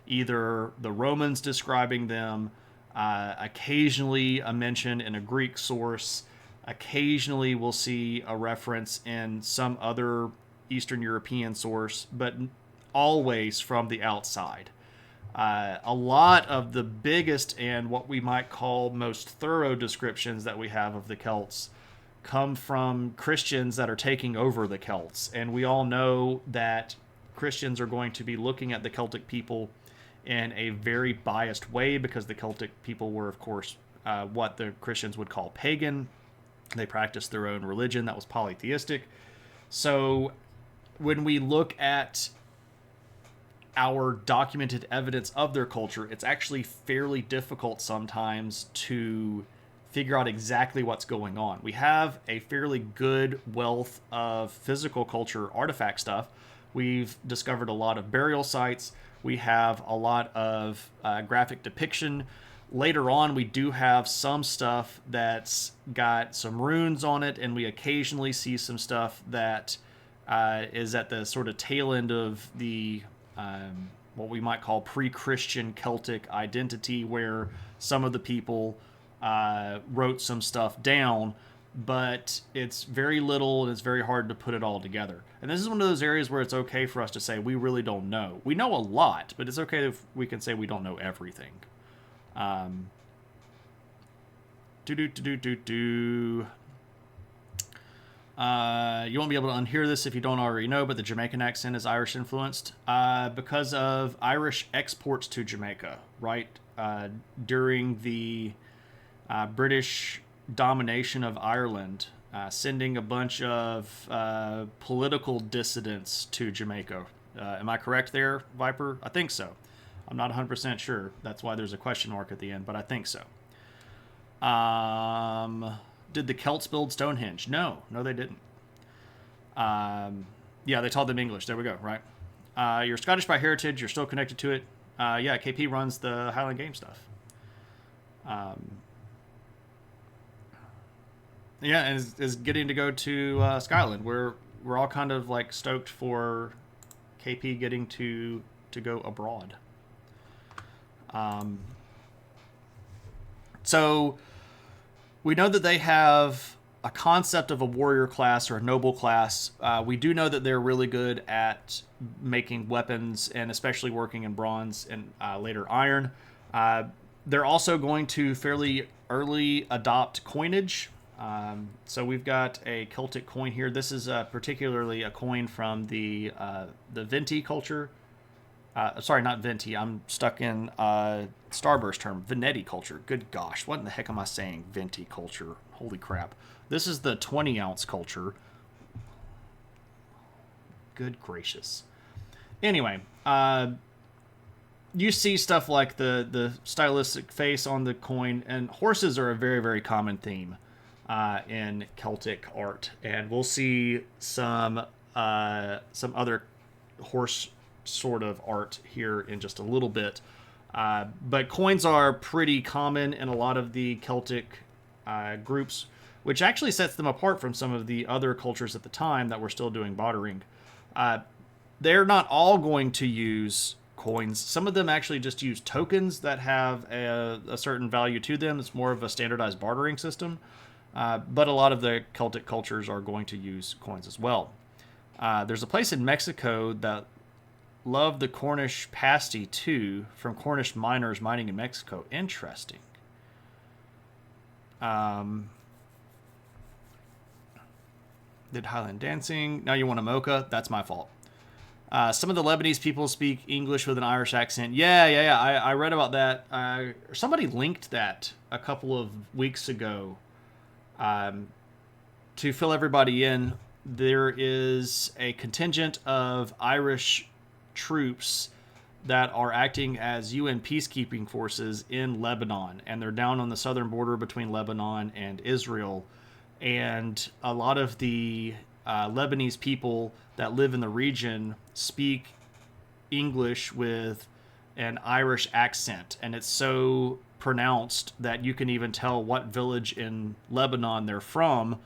Either the Romans describing them, occasionally a mention in a Greek source, occasionally we'll see a reference in some other Eastern European source, but always from the outside. A lot of the biggest and what we might call most thorough descriptions that we have of the Celts come from Christians that are taking over the Celts. And we all know that Christians are going to be looking at the Celtic people in a very biased way, because the Celtic people were, of course, what the Christians would call pagan. They practiced their own religion that was polytheistic. So when we look at our documented evidence of their culture, it's actually fairly difficult sometimes to figure out exactly what's going on. We have a fairly good wealth of physical culture artifact stuff. We've discovered a lot of burial sites. We have a lot of graphic depiction. Later on, we do have some stuff that's got some runes on it, and we occasionally see some stuff that is at the sort of tail end of the what we might call pre-Christian Celtic identity, where some of the people wrote some stuff down, but it's very little and it's very hard to put it all together. And this is one of those areas where it's okay for us to say we really don't know. We know a lot, but it's okay if we can say we don't know everything. You won't be able to unhear this if you don't already know, but the Jamaican accent is Irish influenced because of Irish exports to Jamaica, right? During the British domination of Ireland, sending a bunch of political dissidents to Jamaica. Am I correct there, Viper? I think so. I'm not 100% sure. That's why there's a question mark at the end, but I think so. Did the Celts build Stonehenge? No, they didn't. Yeah, they taught them English. There we go, right? You're Scottish by heritage. You're still connected to it. Yeah, KP runs the Highland Game stuff. Yeah, and is getting to go to Scotland. We're all kind of like stoked for KP getting to go abroad. So we know that they have a concept of a warrior class or a noble class. We do know that they're really good at making weapons and especially working in bronze and later iron. They're also going to fairly early adopt coinage. So we've got a Celtic coin here. This is particularly a coin from the Venti culture. Sorry, not Venti. I'm stuck in Starburst term. Venetti culture. Good gosh. What in the heck am I saying? Venti culture. Holy crap. This is the 20-ounce culture. Good gracious. Anyway, you see stuff like the stylistic face on the coin, and horses are a very, very common theme in Celtic art. And we'll see some other horse sort of art here in just a little bit. But coins are pretty common in a lot of the Celtic groups, which actually sets them apart from some of the other cultures at the time that were still doing bartering. They're not all going to use coins. Some of them actually just use tokens that have a certain value to them. It's more of a standardized bartering system. But a lot of the Celtic cultures are going to use coins as well. There's a place in Mexico that love the Cornish pasty too, from Cornish miners mining in Mexico. Interesting. Did Highland dancing. Now you want a mocha? That's my fault. Some of the Lebanese people speak English with an Irish accent. Yeah. I read about that. Somebody linked that a couple of weeks ago. To fill everybody in, there is a contingent of Irish troops that are acting as UN peacekeeping forces in Lebanon, and they're down on the southern border between Lebanon and Israel. And a lot of the Lebanese people that live in the region speak English with an Irish accent, and it's so pronounced that you can even tell what village in Lebanon they're from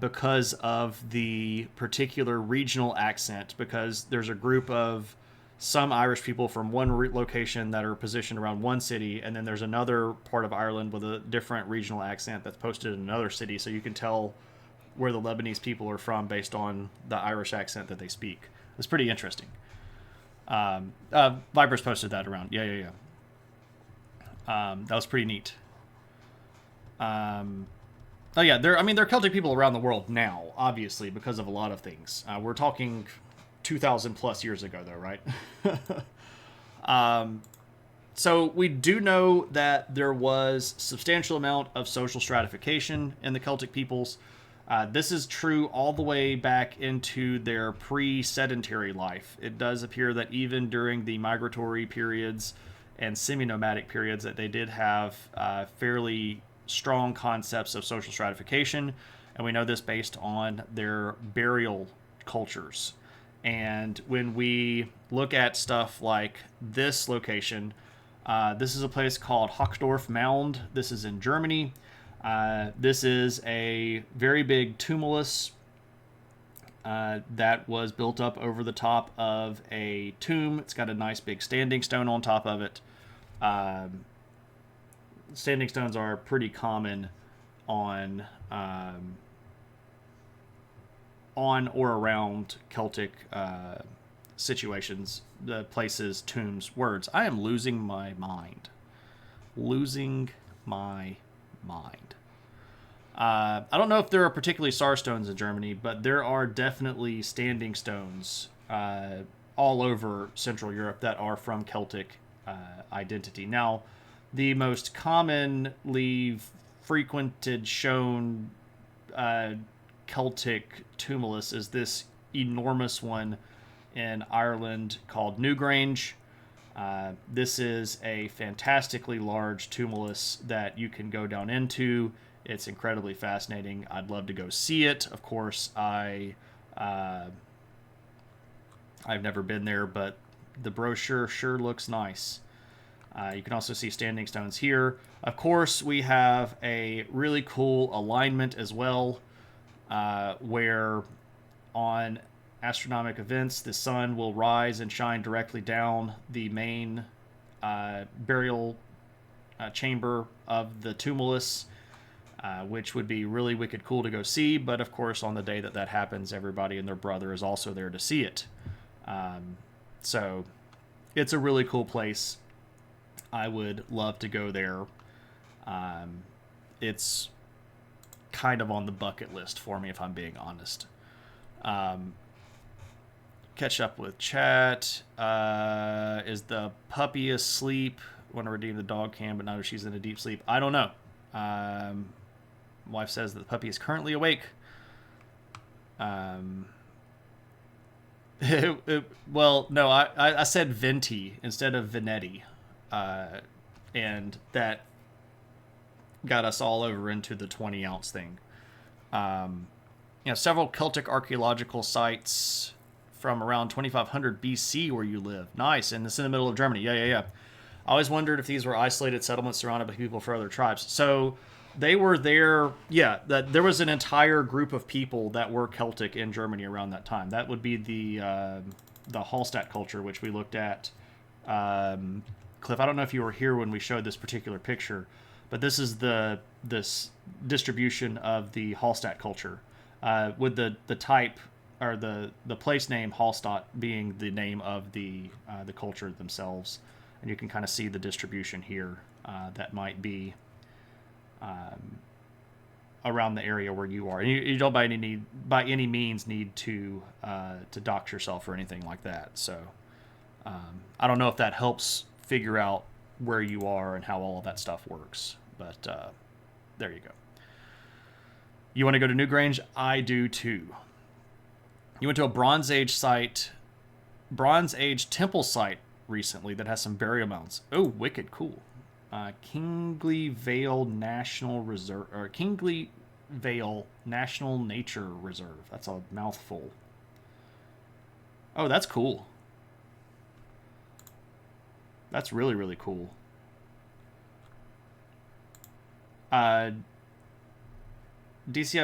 because of the particular regional accent, because there's a group of some Irish people from one location that are positioned around one city, and then there's another part of Ireland with a different regional accent that's posted in another city, so you can tell where the Lebanese people are from based on the Irish accent that they speak. It's pretty interesting. Viper's posted that around. Yeah. That was pretty neat. Oh yeah, they're Celtic people around the world now, obviously, because of a lot of things. We're talking 2,000 plus years ago, though, right? So we do know that there was substantial amount of social stratification in the Celtic peoples. This is true all the way back into their pre-sedentary life. It does appear that even during the migratory periods and semi-nomadic periods, that they did have fairly strong concepts of social stratification, and we know this based on their burial cultures. And when we look at stuff like this location, this is a place called Hockdorf Mound. This is in Germany. This is a very big tumulus that was built up over the top of a tomb. It's got a nice big standing stone on top of it. Standing stones are pretty common on or around Celtic situations, the places, tombs, words. I am losing my mind. I don't know if there are particularly star stones in Germany, but there are definitely standing stones all over Central Europe that are from Celtic identity. Now, the most commonly frequented shown uh, Celtic tumulus is this enormous one in Ireland called Newgrange. This is a fantastically large tumulus that you can go down into. It's incredibly fascinating. I'd love to go see it. Of course, I've never been there, but the brochure sure looks nice. You can also see standing stones here. Of course, we have a really cool alignment as well, where on astronomic events, the sun will rise and shine directly down the main burial chamber of the tumulus, which would be really wicked cool to go see. But of course, on the day that that happens, everybody and their brother is also there to see it. So it's a really cool place. I would love to go there. It's kind of on the bucket list for me, if I'm being honest. Catch up with chat. Is the puppy asleep? Want to redeem the dog cam, but not if she's in a deep sleep. I don't know. Wife says that the puppy is currently awake. Well, no, I said Venti instead of Venetti. And that got us all over into the 20-ounce thing. Several Celtic archaeological sites from around 2500 BC where you live. Nice, and it's in the middle of Germany. Yeah. I always wondered if these were isolated settlements surrounded by people from other tribes. So they were there. Yeah, that there was an entire group of people that were Celtic in Germany around that time. That would be the Hallstatt culture, which we looked at. Cliff, I don't know if you were here when we showed this particular picture, but this is this distribution of the Hallstatt culture, with the type or the place name Hallstatt being the name of the culture themselves, and you can kind of see the distribution here. That might be around the area where you are. And you don't by any means need to dox yourself or anything like that. So I don't know if that helps figure out where you are and how all of that stuff works. But there you go. You want to go to Newgrange? I do too. You went to a Bronze Age temple site recently that has some burial mounds. Oh, wicked cool. Kingley Vale National Reserve, or Kingley Vale National Nature Reserve. That's a mouthful. Oh, that's cool. That's really, really cool. DCI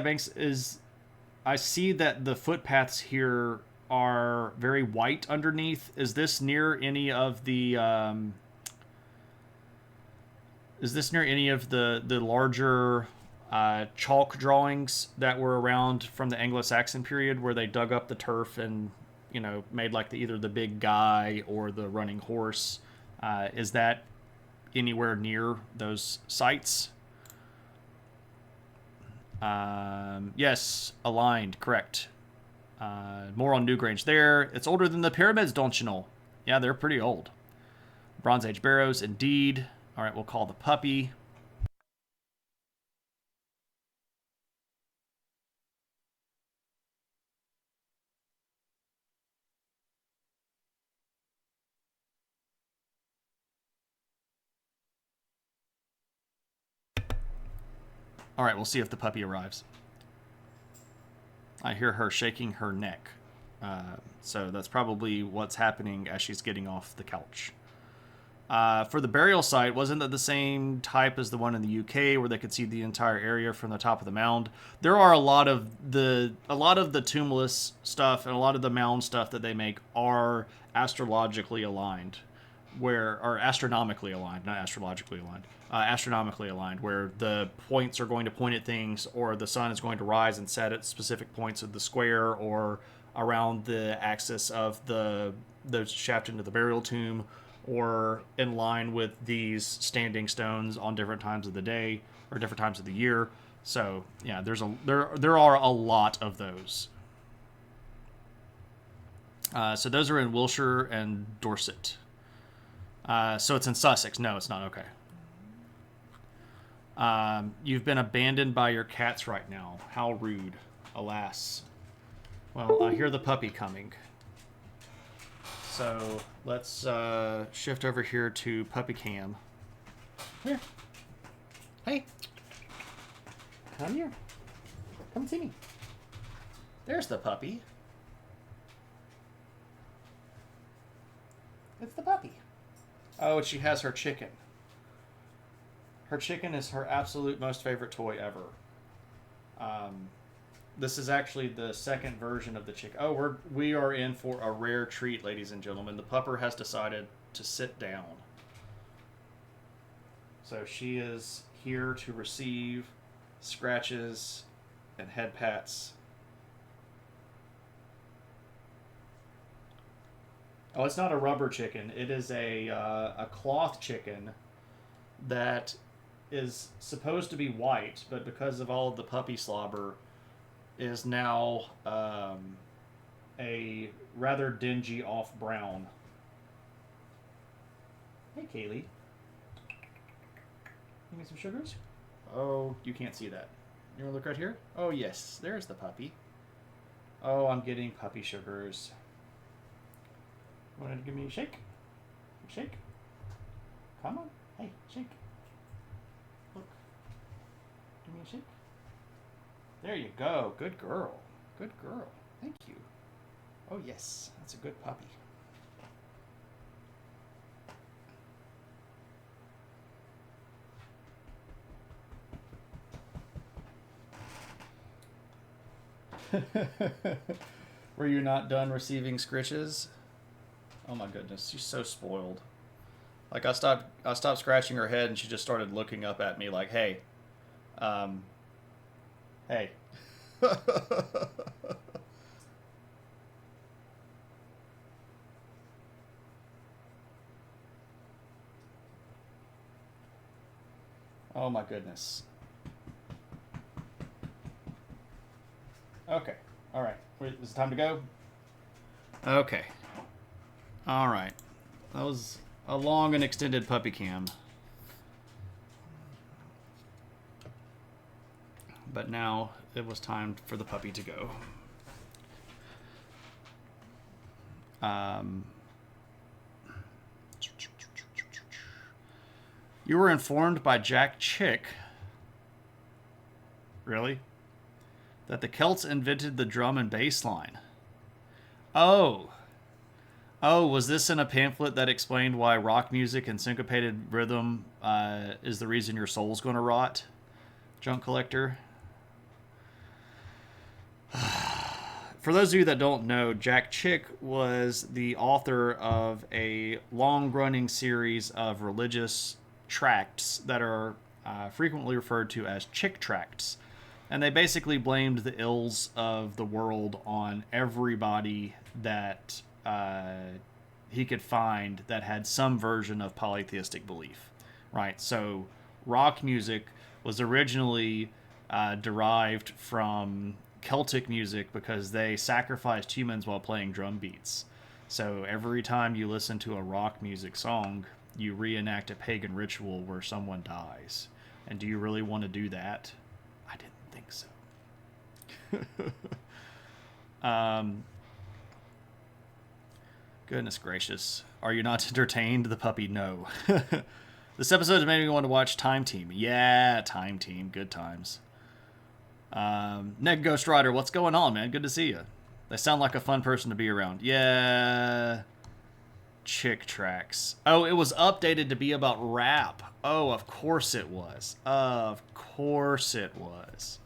Banks is... I see that the footpaths here are very white underneath. Is this near any of the... is this near any of the larger chalk drawings that were around from the Anglo-Saxon period, where they dug up the turf and, made like either the big guy or the running horse? Is that anywhere near those sites? Yes, aligned, correct. More on Newgrange there. It's older than the pyramids, don't you know? Yeah, they're pretty old. Bronze Age barrows, indeed. All right, we'll call the puppy. All right, we'll see if the puppy arrives. I hear her shaking her neck. So that's probably what's happening as she's getting off the couch. For the burial site, wasn't that the same type as the one in the UK, where they could see the entire area from the top of the mound? There are a lot of the tumulus stuff and a lot of the mound stuff that they make are astrologically aligned, or astronomically aligned, not astrologically aligned. Astronomically aligned, where the points are going to point at things, or the sun is going to rise and set at specific points of the square, or around the axis of the shaft into the burial tomb, or in line with these standing stones on different times of the day or different times of the year. So yeah, there are a lot of those. So those are in Wiltshire and Dorset. So it's in Sussex. No, it's not. Okay. You've been abandoned by your cats right now. How rude. Alas. Well, I hear the puppy coming. So let's shift over here to puppy cam. Here. Hey. Come here. Come see me. There's the puppy. It's the puppy. Oh, she has her chicken. Her chicken is her absolute most favorite toy ever. This is actually the second version of the chicken. Oh, we are in for a rare treat, ladies and gentlemen. The pupper has decided to sit down. So she is here to receive scratches and head pats. Oh, it's not a rubber chicken. It is a cloth chicken that is supposed to be white, but because of all of the puppy slobber, is now a rather dingy off brown. Hey, Kaylee. Give me some sugars? Oh, you can't see that. You want to look right here? Oh, yes. There's the puppy. Oh, I'm getting puppy sugars. Want to give me a shake? Shake? Come on. Hey, shake. Look. Give me a shake. There you go. Good girl. Good girl. Thank you. Oh, yes. That's a good puppy. Were you not done receiving scritches? Oh my goodness, she's so spoiled. Like I stopped scratching her head and she just started looking up at me like, hey. Hey. Oh my goodness. Okay. All right. Is it time to go? Okay. All right. That was a long and extended puppy cam. But now it was time for the puppy to go. You were informed by Jack Chick. Really? That the Celts invented the drum and bass line. Oh. Oh, was this in a pamphlet that explained why rock music and syncopated rhythm is the reason your soul's going to rot? Junk collector. For those of you that don't know, Jack Chick was the author of a long-running series of religious tracts that are frequently referred to as Chick tracts. And they basically blamed the ills of the world on everybody that he could find that had some version of polytheistic belief, right? So rock music was originally derived from Celtic music because they sacrificed humans while playing drum beats. So every time you listen to a rock music song, you reenact a pagan ritual where someone dies. And do you really want to do that? I didn't think so. Goodness gracious. Are you not entertained? The puppy, no. This episode has made me want to watch Time Team. Yeah, Time Team. Good times. Ned Ghost Rider, what's going on, man? Good to see you. They sound like a fun person to be around. Yeah. Chick tracks. Oh, it was updated to be about rap. Oh, of course it was. Of course it was.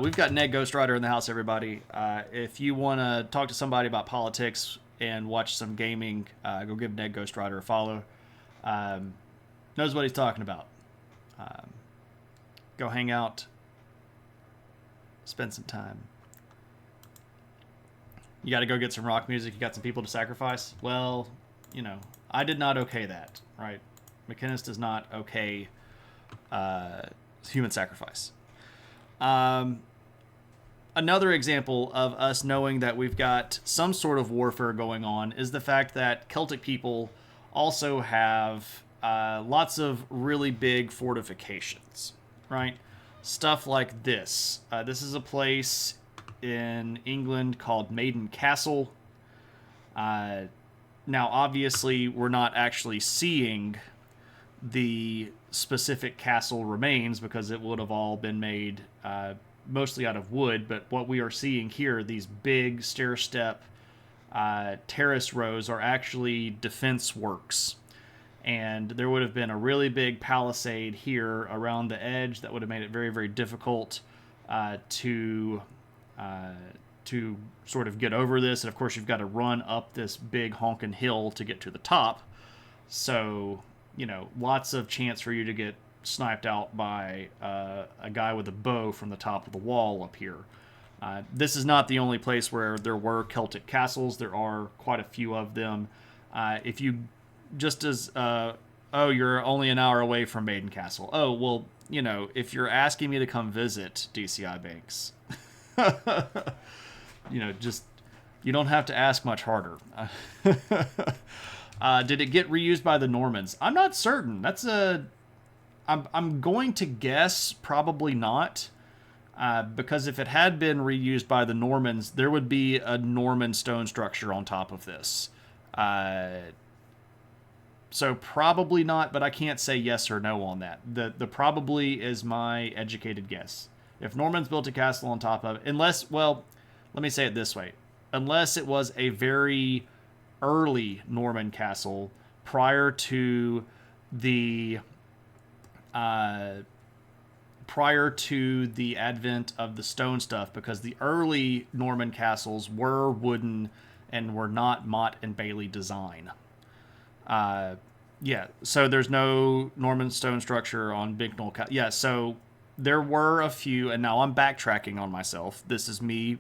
We've got Ned Ghost Rider in the house, everybody. If you want to talk to somebody about politics and watch some gaming, go give Ned Ghost Rider a follow. Knows what he's talking about. Go hang out. Spend some time. You got to go get some rock music. You got some people to sacrifice. Well, I did not okay that, right? McInnes does not okay human sacrifice. Another example of us knowing that we've got some sort of warfare going on is the fact that Celtic people also have lots of really big fortifications, right? Stuff like this. This is a place in England called Maiden Castle. Now, obviously, we're not actually seeing the specific castle remains because it would have all been made mostly out of wood, but what we are seeing here, these big stair-step terrace rows, are actually defense works. And there would have been a really big palisade here around the edge that would have made it very, very difficult to sort of get over this. And of course, you've got to run up this big honking hill to get to the top. So, lots of chance for you to get sniped out by a guy with a bow from the top of the wall up here. This is not the only place where there were Celtic castles. There are quite a few of them. If you just as you're only an hour away from Maiden Castle. Oh, well, if you're asking me to come visit DCI Banks, just you don't have to ask much harder. Did it get reused by the Normans? I'm not certain. I'm going to guess probably not, because if it had been reused by the Normans, there would be a Norman stone structure on top of this. So probably not, but I can't say yes or no on that. The probably is my educated guess. If Normans built a castle on top of it, unless, well, let me say it this way. Unless it was a very early Norman castle prior to the advent of the stone stuff, because the early Norman castles were wooden and were not Mott and Bailey design. So there's no Norman stone structure on Bicknell. So there were a few, and now I'm backtracking on myself. This is me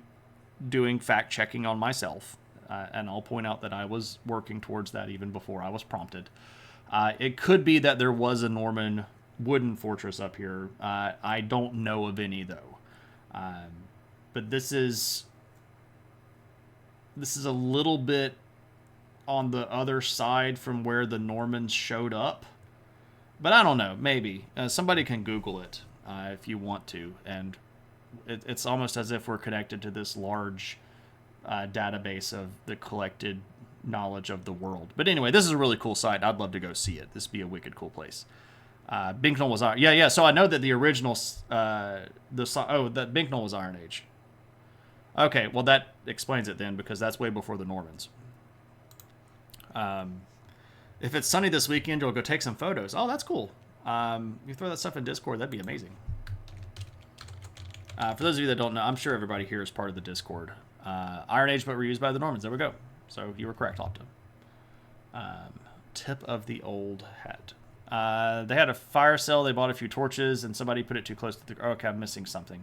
doing fact checking on myself, and I'll point out that I was working towards that even before I was prompted. It could be that there was a Norman wooden fortress up here. I don't know of any though. But this is a little bit on the other side from where the Normans showed up. But I don't know, maybe. Somebody can Google it if you want to. And it's almost as if we're connected to this large database of the collected knowledge of the world. But anyway, this is a really cool site. I'd love to go see it. This would be a wicked cool place. Bicknell was Iron. Yeah. So I know that the original, that Bicknell was Iron Age. Okay, well that explains it then, because that's way before the Normans. If it's sunny this weekend, you'll go take some photos. Oh, that's cool. You throw that stuff in Discord, that'd be amazing. For those of you that don't know, I'm sure everybody here is part of the Discord. Iron Age, but reused by the Normans. There we go. So you were correct, Opta. Tip of the old hat. They had a fire cell. They bought a few torches, and somebody put it too close to the... okay, I'm missing something.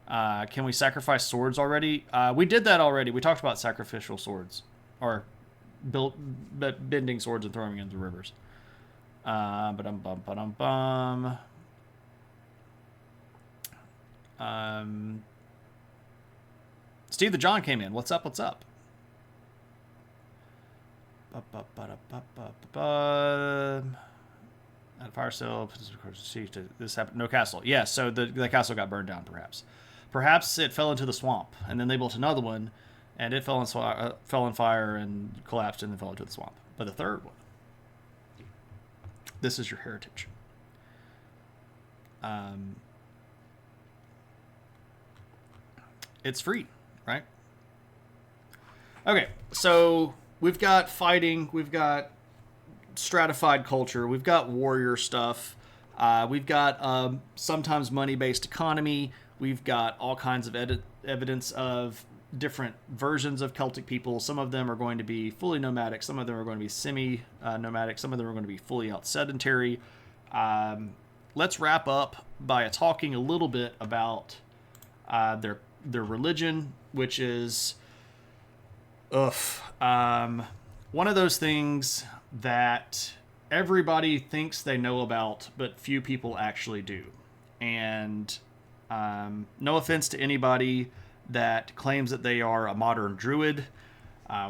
Can we sacrifice swords already? We did that already. We talked about sacrificial swords. Or bending swords and throwing into rivers. Steve the John came in. What's up? What's up? At fire sale, this happened. No castle. Yeah, so the castle got burned down. Perhaps it fell into the swamp, and then they built another one, and it fell in fire and collapsed, and then fell into the swamp. But the third one, this is your heritage. It's free, right? Okay, so we've got fighting, we've got stratified culture, we've got warrior stuff, we've got sometimes money-based economy, we've got all kinds of evidence of different versions of Celtic people. Some of them are going to be fully nomadic, some of them are going to be semi-nomadic, some of them are going to be fully out sedentary. Let's wrap up by talking a little bit about their religion, which is Ugh. One of those things that everybody thinks they know about, but few people actually do. And no offense to anybody that claims that they are a modern druid.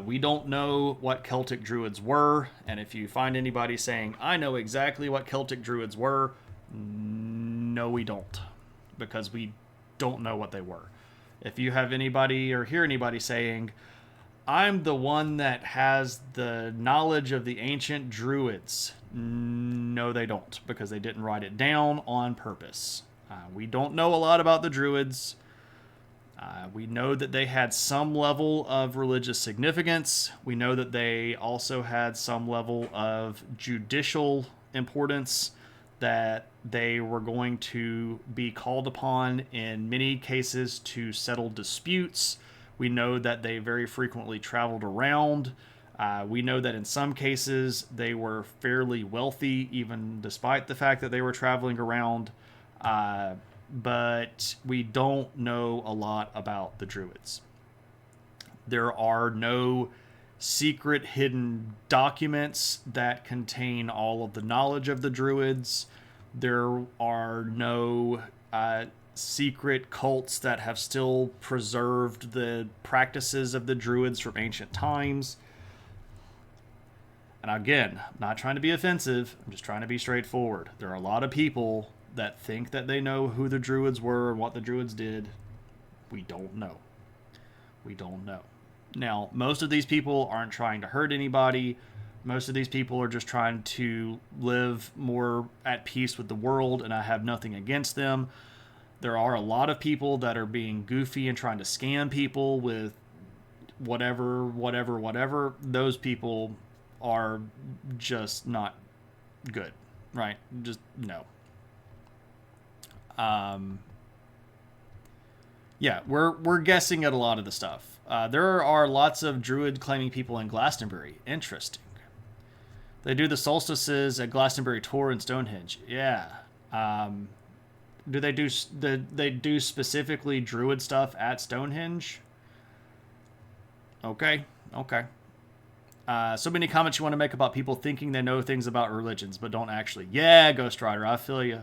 We don't know what Celtic druids were, and if you find anybody saying, I know exactly what Celtic druids were, no, we don't, because we don't know what they were. If you have anybody or hear anybody saying, I'm the one that has the knowledge of the ancient druids, no, they don't, because they didn't write it down on purpose. We don't know a lot about the druids. We know that they had some level of religious significance. We know that they also had some level of judicial importance, that they were going to be called upon in many cases to settle disputes. We know that they very frequently traveled around. We know that in some cases they were fairly wealthy, even despite the fact that they were traveling around. But we don't know a lot about the druids. There are no secret hidden documents that contain all of the knowledge of the druids. There are no secret cults that have still preserved the practices of the druids from ancient times. And again, I'm not trying to be offensive, I'm just trying to be straightforward. There are a lot of people that think that they know who the druids were and what the druids did. We don't know. We don't know. Now, most of these people aren't trying to hurt anybody. Most of these people are just trying to live more at peace with the world, and I have nothing against them. There are a lot of people that are being goofy and trying to scam people with whatever. Those people are just not good, right? Just no. Yeah, we're guessing at a lot of the stuff. There are lots of druid claiming people in Glastonbury. Interesting. They do the solstices at Glastonbury Tor and Stonehenge. Yeah. Do they do specifically druid stuff at Stonehenge? Okay. So many comments you want to make about people thinking they know things about religions but don't actually. Yeah, Ghost Rider, I feel you.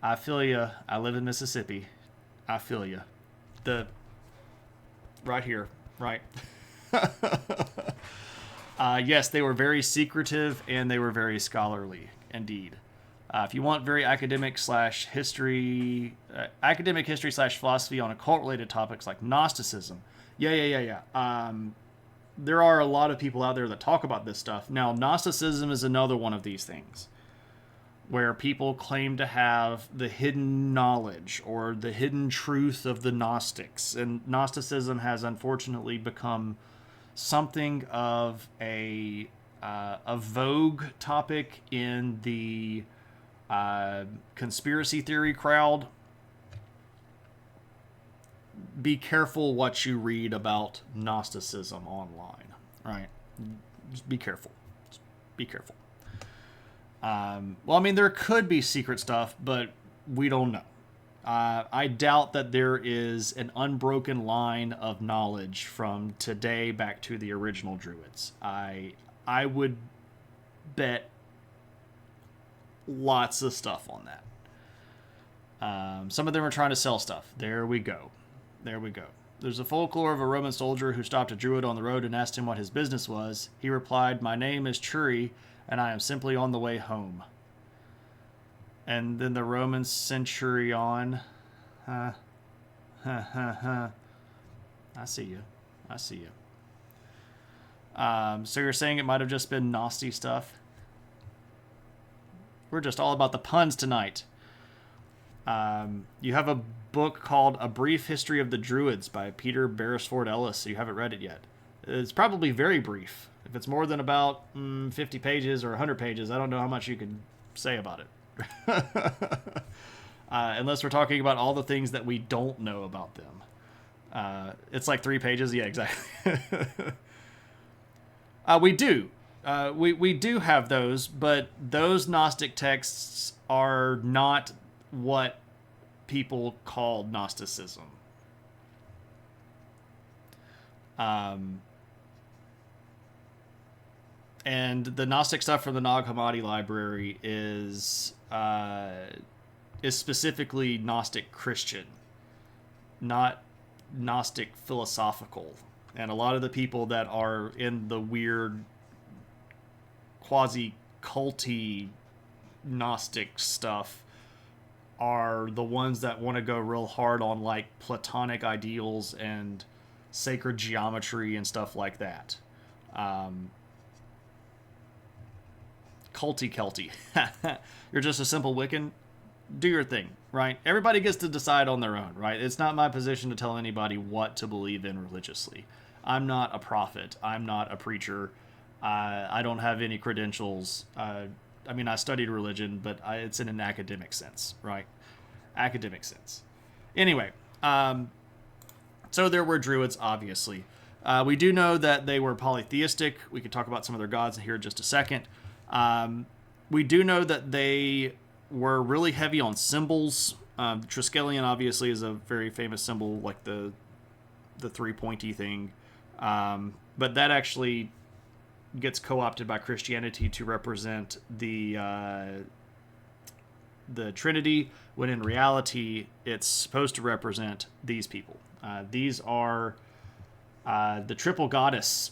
I live in Mississippi. I feel you. Right here, right. Yes, they were very secretive and they were very scholarly, indeed. If you want very academic history / philosophy on occult-related topics like Gnosticism, yeah. There are a lot of people out there that talk about this stuff. Now, Gnosticism is another one of these things where people claim to have the hidden knowledge or the hidden truth of the Gnostics. And Gnosticism has unfortunately become something of a vogue topic in the conspiracy theory crowd. Be careful what you read about Gnosticism online, right? Just be careful. Well, I mean, there could be secret stuff, but we don't know. I doubt that there is an unbroken line of knowledge from today back to the original Druids. I would bet lots of stuff on that. Some of them are trying to sell stuff. There we go. There's a folklore of a Roman soldier who stopped a Druid on the road and asked him what his business was. He replied, "My name is Churi, and I am simply on the way home." And then the Roman centurion, I see you. So you're saying it might have just been nasty stuff? We're just all about the puns tonight. You have a book called A Brief History of the Druids by Peter Beresford Ellis. So you haven't read it yet. It's probably very brief. If it's more than about 50 pages or 100 pages, I don't know how much you can say about it. Unless we're talking about all the things that we don't know about them. It's like 3 pages. Yeah, exactly. We do. We do have those, but those Gnostic texts are not what people call Gnosticism. And the Gnostic stuff from the Nag Hammadi library is specifically Gnostic Christian, not Gnostic philosophical. And a lot of the people that are in the weird quasi culty Gnostic stuff are the ones that want to go real hard on like Platonic ideals and sacred geometry and stuff like that. Culty Kelty. You're just a simple Wiccan. Do your thing, right? Everybody gets to decide on their own, right? It's not my position to tell anybody what to believe in religiously. I'm not a prophet. I'm not a preacher. I don't have any credentials. I mean, I studied religion, but it's in an academic sense, right? Academic sense. Anyway, so there were Druids, obviously. We do know that they were polytheistic. We could talk about some of their gods here in just a second. We do know that they were really heavy on symbols. The Triskelion, obviously, is a very famous symbol, like the three pointy thing. But that actually gets co-opted by Christianity to represent the Trinity, when in reality it's supposed to represent these people. These are the triple goddess,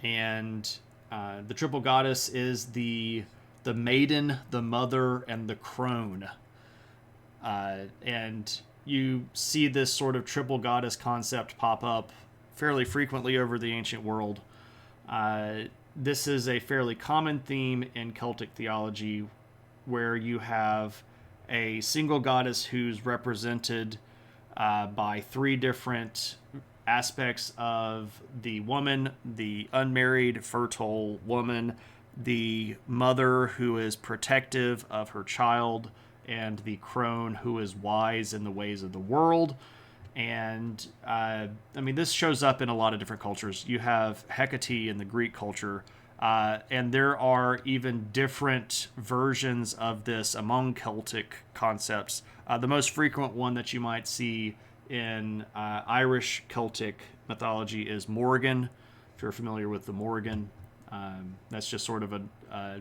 and the triple goddess is the maiden, the mother, and the crone. And you see this sort of triple goddess concept pop up fairly frequently over the ancient world. This is a fairly common theme in Celtic theology, where you have a single goddess who's represented by three different aspects of the woman: the unmarried, fertile woman, the mother who is protective of her child, and the crone who is wise in the ways of the world. And I mean, this shows up in a lot of different cultures. You have Hecate in the Greek culture, and there are even different versions of this among Celtic concepts. The most frequent one that you might see in Irish Celtic mythology is Morrigan, if you're familiar with the Morrigan. That's just sort of a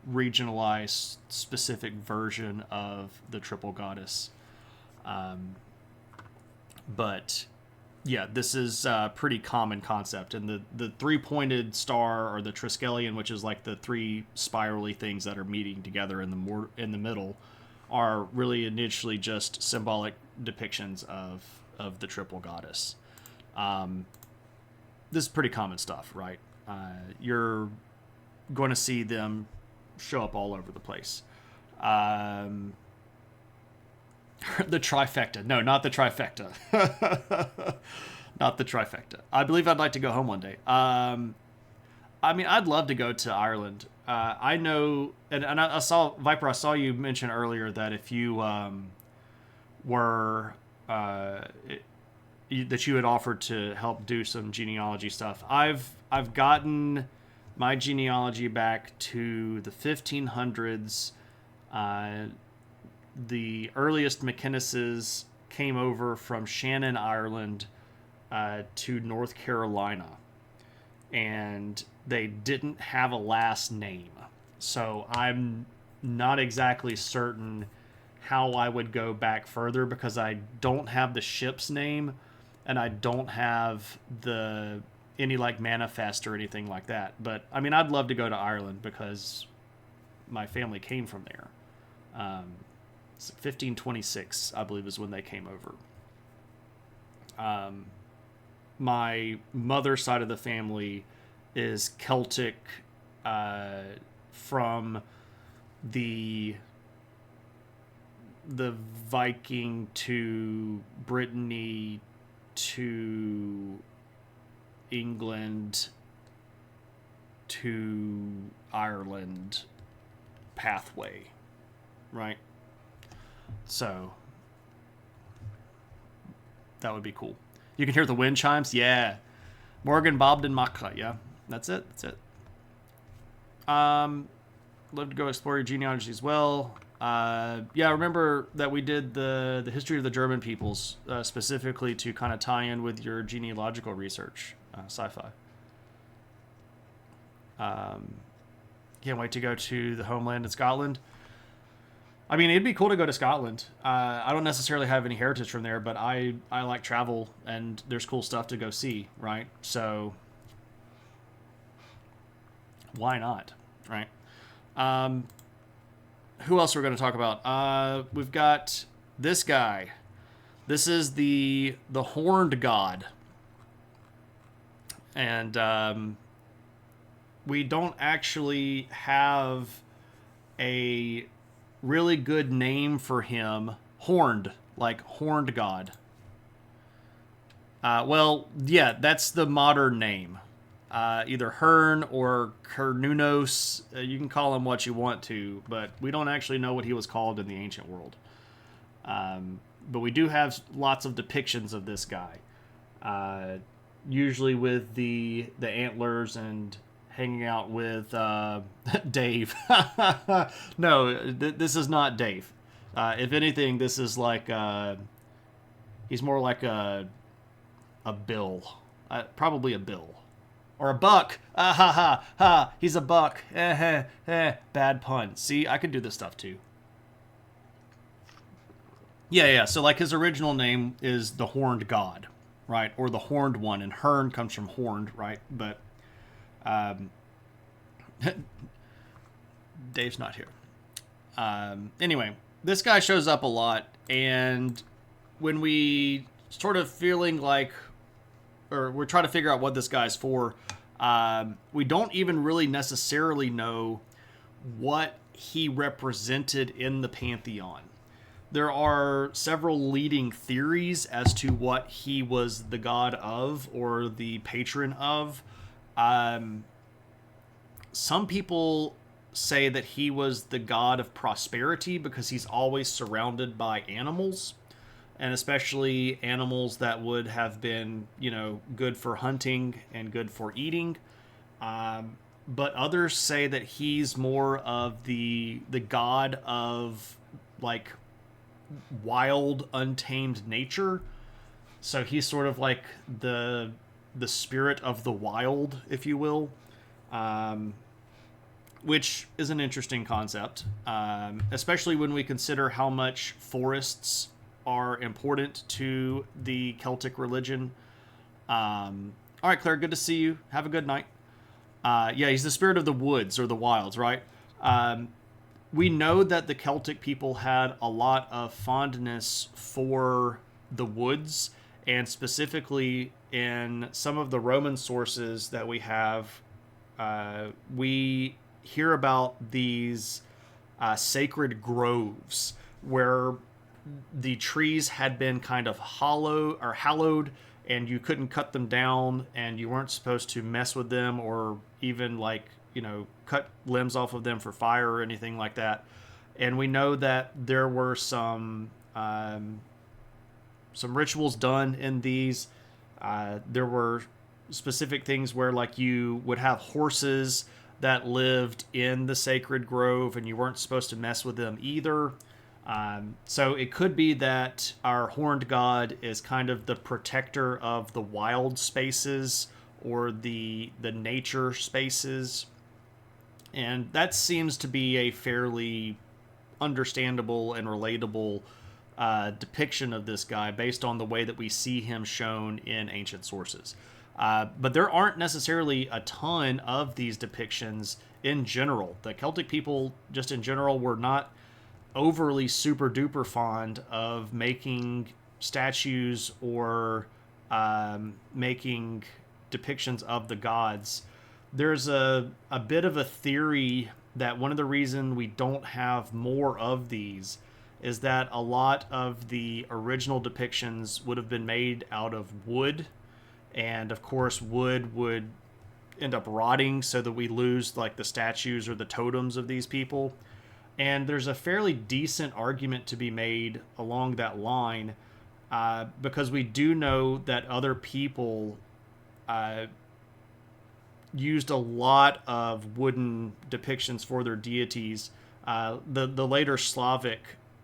regionalized, specific version of the triple goddess. But yeah, this is a pretty common concept. And the three-pointed star, or the Triskelion, which is like the three spirally things that are meeting together in the middle, are really initially just symbolic depictions of the triple goddess. This is pretty common stuff, right? You're going to see them show up all over the place. The trifecta. No, not the trifecta. Not the trifecta. I believe I'd like to go home one day. I mean, I'd love to go to Ireland. I know, and I saw, Viper, I saw you mention earlier that if you were, that you had offered to help do some genealogy stuff. I've gotten my genealogy back to the 1500s. The earliest McInneses came over from Shannon, Ireland, to North Carolina, and they didn't have a last name. So I'm not exactly certain how I would go back further, because I don't have the ship's name, and I don't have any like manifest or anything like that. But I mean, I'd love to go to Ireland because my family came from there. 1526, I believe, is when they came over. My mother's side of the family is Celtic, from the Viking to Brittany to England to Ireland pathway, right? So that would be cool. You can hear the wind chimes. Yeah. Morgan Bobbed and Maka. Yeah. That's it. Love to go explore your genealogy as well. Yeah, I remember that we did the history of the German peoples, specifically to kind of tie in with your genealogical research, sci-fi. Can't wait to go to the homeland in Scotland. I mean, it'd be cool to go to Scotland. I don't necessarily have any heritage from there, but I like travel, and there's cool stuff to go see, right? So why not, right? Who else we're going to talk about? We've got this guy. This is the horned god, and we don't actually have a really good name for him. Horned, like horned god. Well, yeah, that's the modern name. Either Hearn or Kernunos. You can call him what you want to, but we don't actually know what he was called in the ancient world. But we do have lots of depictions of this guy. Usually with the antlers and hanging out with Dave. No, this is not Dave. If anything, this is like he's more like a bill, probably a bill, or a buck. Ah ha ha ha! He's a buck. Bad pun. See, I could do this stuff too. Yeah. So like his original name is the Horned God, right, or the Horned One, and Hearn comes from horned, right? But Dave's not here. Anyway, this guy shows up a lot, and when we sort of feeling like, or we're trying to figure out what this guy's for, we don't even really necessarily know what he represented in the pantheon. There are several leading theories as to what he was the god of or the patron of. Some people say that he was the god of prosperity because he's always surrounded by animals, and especially animals that would have been, good for hunting and good for eating. But others say that he's more of the god of like wild, untamed nature. So he's sort of like the spirit of the wild, if you will. Which is an interesting concept, especially when we consider how much forests are important to the Celtic religion. All right, Claire, good to see you. Have a good night. Yeah, he's the spirit of the woods or the wilds, right? We know that the Celtic people had a lot of fondness for the woods, and specifically in some of the Roman sources that we have, we hear about these sacred groves where the trees had been kind of hallowed, and you couldn't cut them down, and you weren't supposed to mess with them or even cut limbs off of them for fire or anything like that. And we know that there were some rituals done in these. There were specific things where you would have horses that lived in the sacred grove, and you weren't supposed to mess with them either. So it could be that our horned god is kind of the protector of the wild spaces or the nature spaces. And that seems to be a fairly understandable and relatable depiction of this guy based on the way that we see him shown in ancient sources. But there aren't necessarily a ton of these depictions in general. The Celtic people, just in general, were not overly super duper fond of making statues or making depictions of the gods. There's a bit of a theory that one of the reasons we don't have more of these is that a lot of the original depictions would have been made out of wood, and of course wood would end up rotting so that we lose the statues or the totems of these people. And there's a fairly decent argument to be made along that line, because we do know that other people used a lot of wooden depictions for their deities. The later Slavic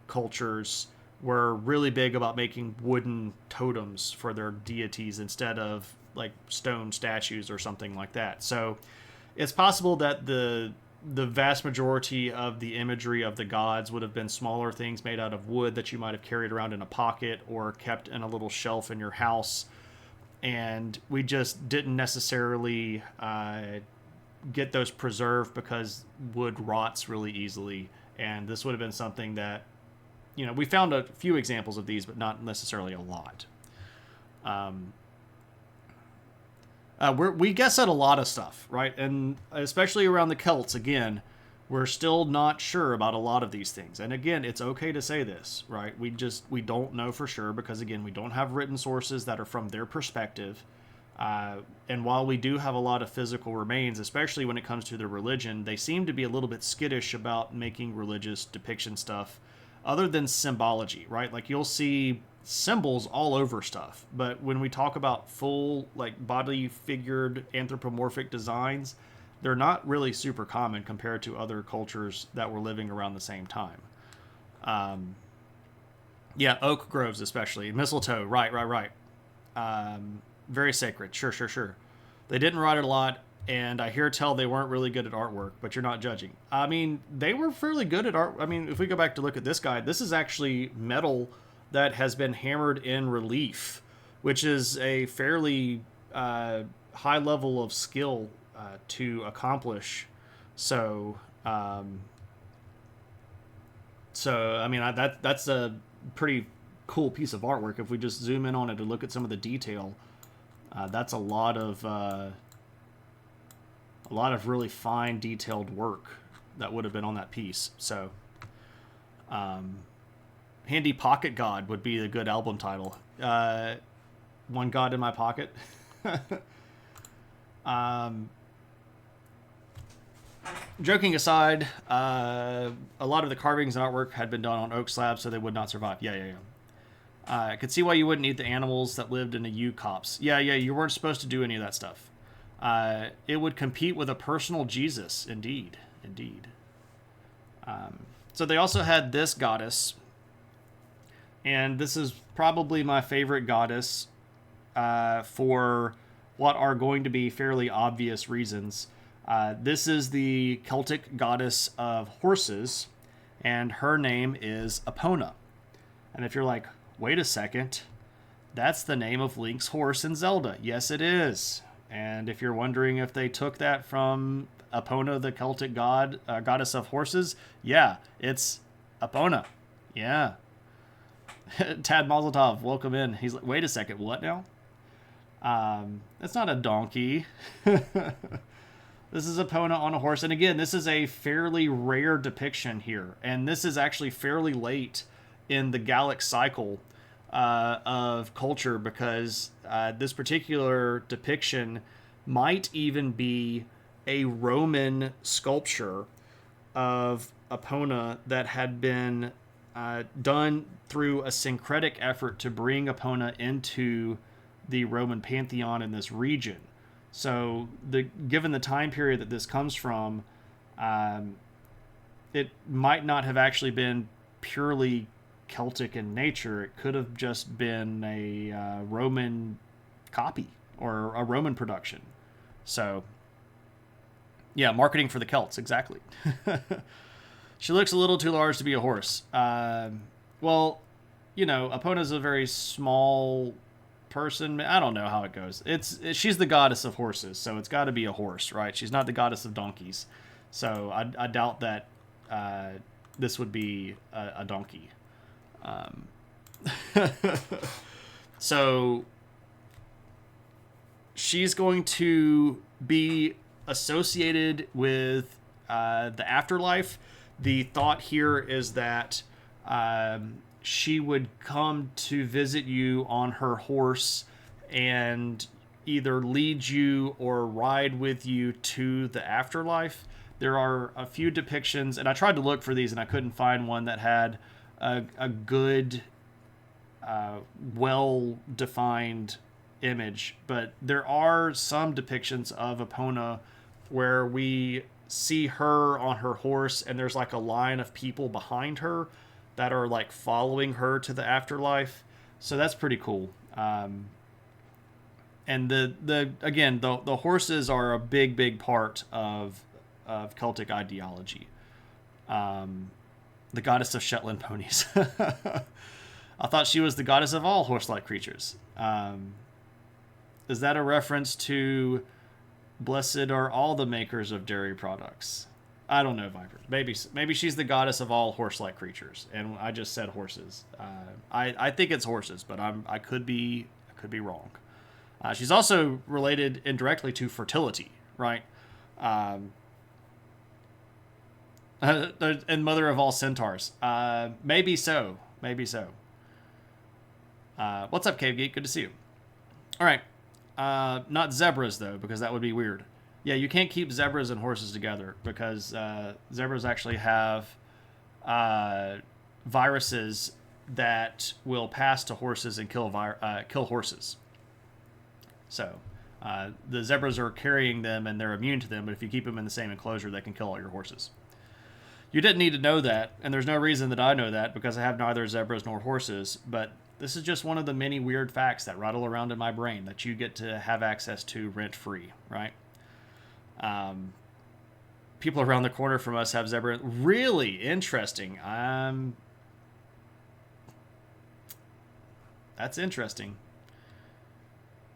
cultures were really big about making wooden totems for their deities instead of stone statues or something like that. So It's possible that the vast majority of the imagery of the gods would have been smaller things made out of wood that you might have carried around in a pocket or kept in a little shelf in your house, and we just didn't necessarily get those preserved because wood rots really easily, and this would have been something that, we found a few examples of these, but not necessarily a lot. We guess at a lot of stuff, right? And especially around the Celts, again, we're still not sure about a lot of these things. And again, it's okay to say this, right? We don't know for sure because, again, we don't have written sources that are from their perspective. And while we do have a lot of physical remains, especially when it comes to their religion, they seem to be a little bit skittish about making religious depiction stuff other than symbology, right? Like you'll see symbols all over stuff, but when we talk about full, like, body figured anthropomorphic designs, they're not really super common compared to other cultures that were living around the same time. Yeah, oak groves especially, mistletoe, right. Very sacred, sure. They didn't rot it a lot, and I hear tell they weren't really good at artwork, but you're not judging. I mean, they were fairly good at art. I mean, if we go back to look at this guy, this is actually metal that has been hammered in relief, which is a fairly high level of skill to accomplish. So, I mean, that's a pretty cool piece of artwork. If we just zoom in on it and look at some of the detail, that's a lot of really fine, detailed work that would have been on that piece. So, Handy Pocket God would be a good album title. One God in My Pocket. Joking aside, a lot of the carvings and artwork had been done on oak slabs, so they would not survive. Yeah. I could see why you wouldn't eat the animals that lived in a copse. Yeah, you weren't supposed to do any of that stuff. It would compete with a personal Jesus, indeed. So they also had this goddess, and this is probably my favorite goddess for what are going to be fairly obvious reasons. This is the Celtic goddess of horses, and her name is Epona. And if you're like, wait a second, that's the name of Link's horse in Zelda. Yes, it is. And if you're wondering if they took that from Epona, the Celtic goddess of horses, yeah, it's Epona. Yeah. Tad Mazeltov, welcome in. He's like, wait a second, what now? It's not a donkey. This is Epona on a horse. And again, this is a fairly rare depiction here. And this is actually fairly late in the Gallic cycle of culture, because this particular depiction might even be a Roman sculpture of Epona that had been done through a syncretic effort to bring Epona into the Roman pantheon in this region. So, given the time period that this comes from, it might not have actually been purely Celtic in nature. It could have just been a Roman copy or a Roman production. So, yeah, marketing for the Celts, exactly. She looks a little too large to be a horse. Well, Epona's a very small person. I don't know how it goes. She's the goddess of horses, so it's got to be a horse, right? She's not the goddess of donkeys. So I doubt that this would be a donkey. So she's going to be associated with the afterlife. The thought here is that she would come to visit you on her horse and either lead you or ride with you to the afterlife. There are a few depictions, and I tried to look for these and I couldn't find one that had a good, well-defined image. But there are some depictions of Epona where we see her on her horse and there's like a line of people behind her that are like following her to the afterlife. So that's pretty cool. And the horses are a big part of Celtic ideology. The goddess of Shetland ponies. I thought she was the goddess of all horse-like creatures. Is that a reference to blessed are all the makers of dairy products? I don't know, Viper. Maybe she's the goddess of all horse-like creatures, and I just said horses. I think it's horses, but I could be wrong. She's also related indirectly to fertility, right? And mother of all centaurs. Maybe so. What's up, Cave Geek? Good to see you. All right. Not zebras, though, because that would be weird. Yeah, you can't keep zebras and horses together because zebras actually have viruses that will pass to horses and kill horses. So the zebras are carrying them and they're immune to them, but if you keep them in the same enclosure, they can kill all your horses. You didn't need to know that, and there's no reason that I know that because I have neither zebras nor horses, but this is just one of the many weird facts that rattle around in my brain that you get to have access to rent-free, right? People around the corner from us have zebra. Really interesting. That's interesting.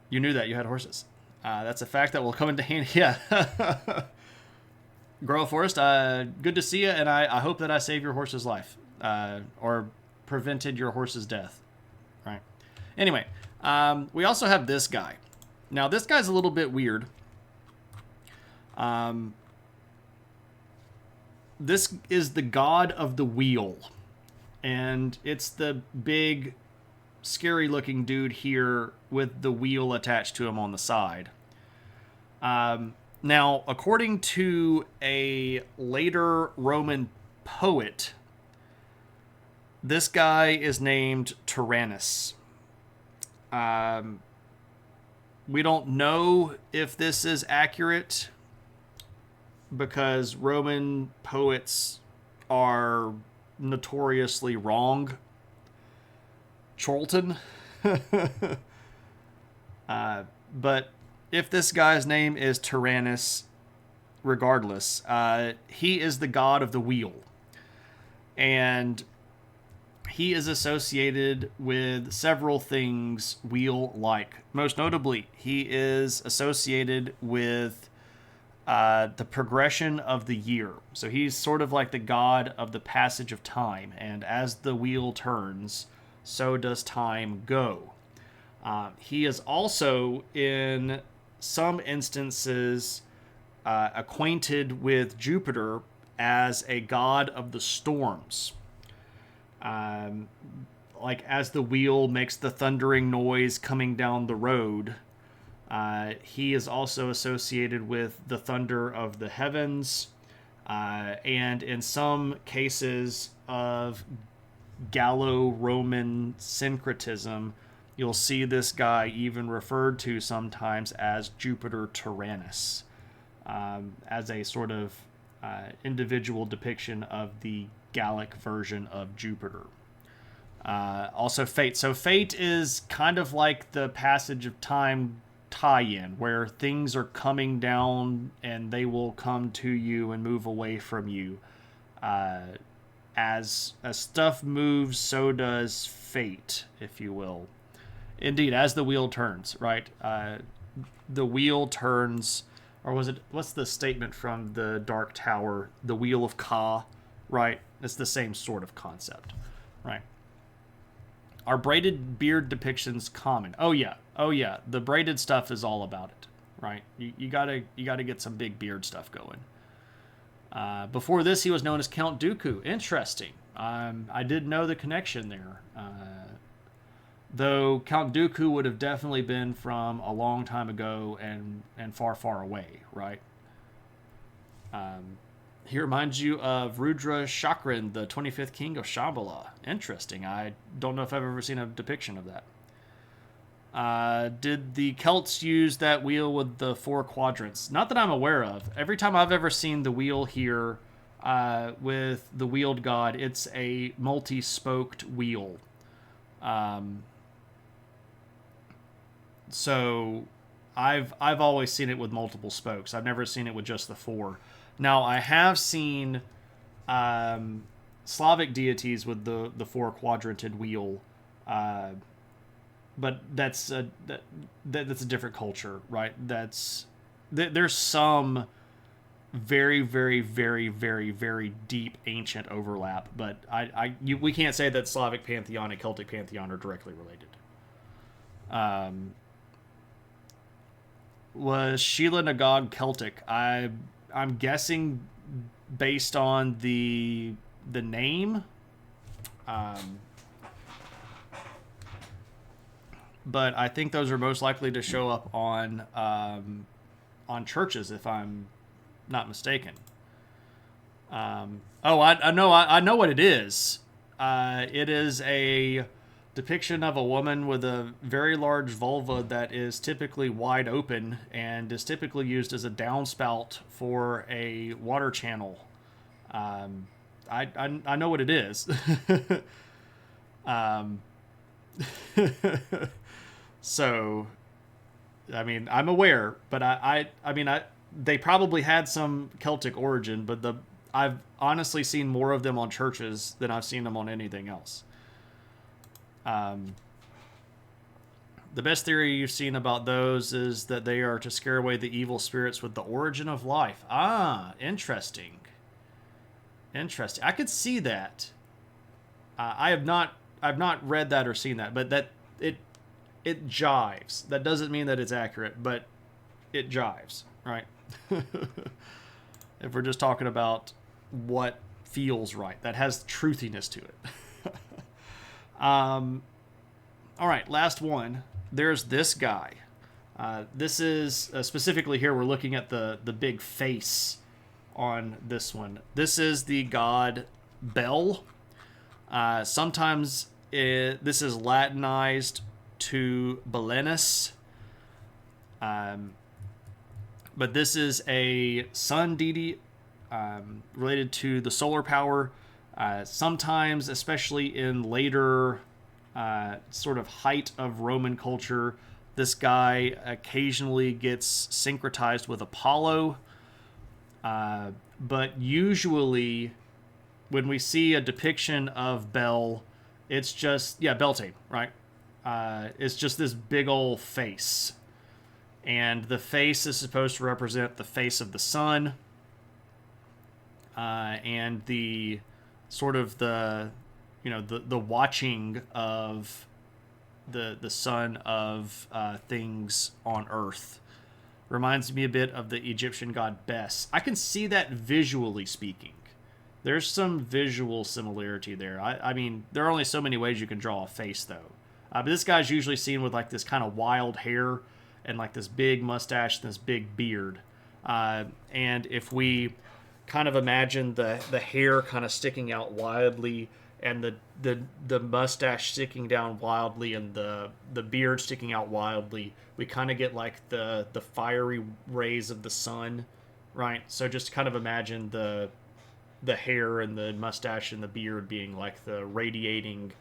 You knew that. You had horses. That's a fact that will come into handy. Yeah. Grow Forest, good to see you, and I hope that I saved your horse's life, or prevented your horse's death, right? Anyway, we also have this guy. Now, this guy's a little bit weird. This is the god of the wheel, and it's the big, scary-looking dude here with the wheel attached to him on the side. Now, according to a later Roman poet, this guy is named Tyrannus. We don't know if this is accurate because Roman poets are notoriously wrong. Chorlton. But if this guy's name is Tyrannus, regardless, he is the god of the wheel. And he is associated with several things wheel-like. Most notably, he is associated with the progression of the year. So he's sort of like the god of the passage of time. And as the wheel turns, so does time go. He is also, in some instances, acquainted with Jupiter as a god of the storms. Like as the wheel makes the thundering noise coming down the road, he is also associated with the thunder of the heavens, and in some cases of Gallo-Roman syncretism, you'll see this guy even referred to sometimes as Jupiter Tyrannus, as a sort of individual depiction of the Gallic version of Jupiter. Also Fate. So Fate is kind of like the passage of time tie-in, where things are coming down and they will come to you and move away from you. As stuff moves, so does fate, if you will. Indeed, as the wheel turns, right? The wheel turns, or what's the statement from the Dark Tower? The Wheel of Ka, right? It's the same sort of concept, right? Are braided beard depictions common? Oh yeah. The braided stuff is all about it, right? You gotta get some big beard stuff going. Before this, he was known as Count Dooku. Interesting. I did know the connection there. Though Count Dooku would have definitely been from a long time ago and far, far away, right? He reminds you of Rudra Chakran, the 25th king of Shambhala. Interesting. I don't know if I've ever seen a depiction of that. Did the Celts use that wheel with the 4 quadrants? Not that I'm aware of. Every time I've ever seen the wheel here with the wheeled god, it's a multi-spoked wheel. So I've always seen it with multiple spokes. I've never seen it with just the four. Now I have seen Slavic deities with the four quadranted wheel, but that's that's a different culture, right? There's some very, very, very, very, very deep ancient overlap, but we can't say that Slavic pantheon and Celtic pantheon are directly related. Was Sheila Nagog Celtic? I'm guessing based on the name, but I think those are most likely to show up on churches, if I'm not mistaken. I know what it is. It is a depiction of a woman with a very large vulva that is typically wide open and is typically used as a downspout for a water channel. I know what it is. So, I mean, I'm aware, but they probably had some Celtic origin, but I've honestly seen more of them on churches than I've seen them on anything else. The best theory you've seen about those is that they are to scare away the evil spirits with the origin of life. Ah, interesting. Interesting. I could see that. I've not read that or seen that, but it jives. That doesn't mean that it's accurate, but it jives, right? If we're just talking about what feels right, that has truthiness to it. All right, last one. There's this guy. This is specifically here. We're looking at the big face on this one. This is the god Bel. Sometimes this is Latinized to Belenus. But this is a sun deity related to the solar power. Sometimes, especially in later sort of height of Roman culture, this guy occasionally gets syncretized with Apollo. But usually, when we see a depiction of Bel, it's just, Beltane, right? It's just this big old face. And the face is supposed to represent the face of the sun. And the sort of the watching of the sun of things on Earth. Reminds me a bit of the Egyptian god Bes. I can see that visually speaking. There's some visual similarity there. I mean, there are only so many ways you can draw a face, though. But this guy's usually seen with like this kind of wild hair and like this big mustache and this big beard. And if we kind of imagine the hair kind of sticking out wildly and the mustache sticking down wildly and the beard sticking out wildly, we kind of get like the fiery rays of the sun, right? So just kind of imagine the hair and the mustache and the beard being like the radiating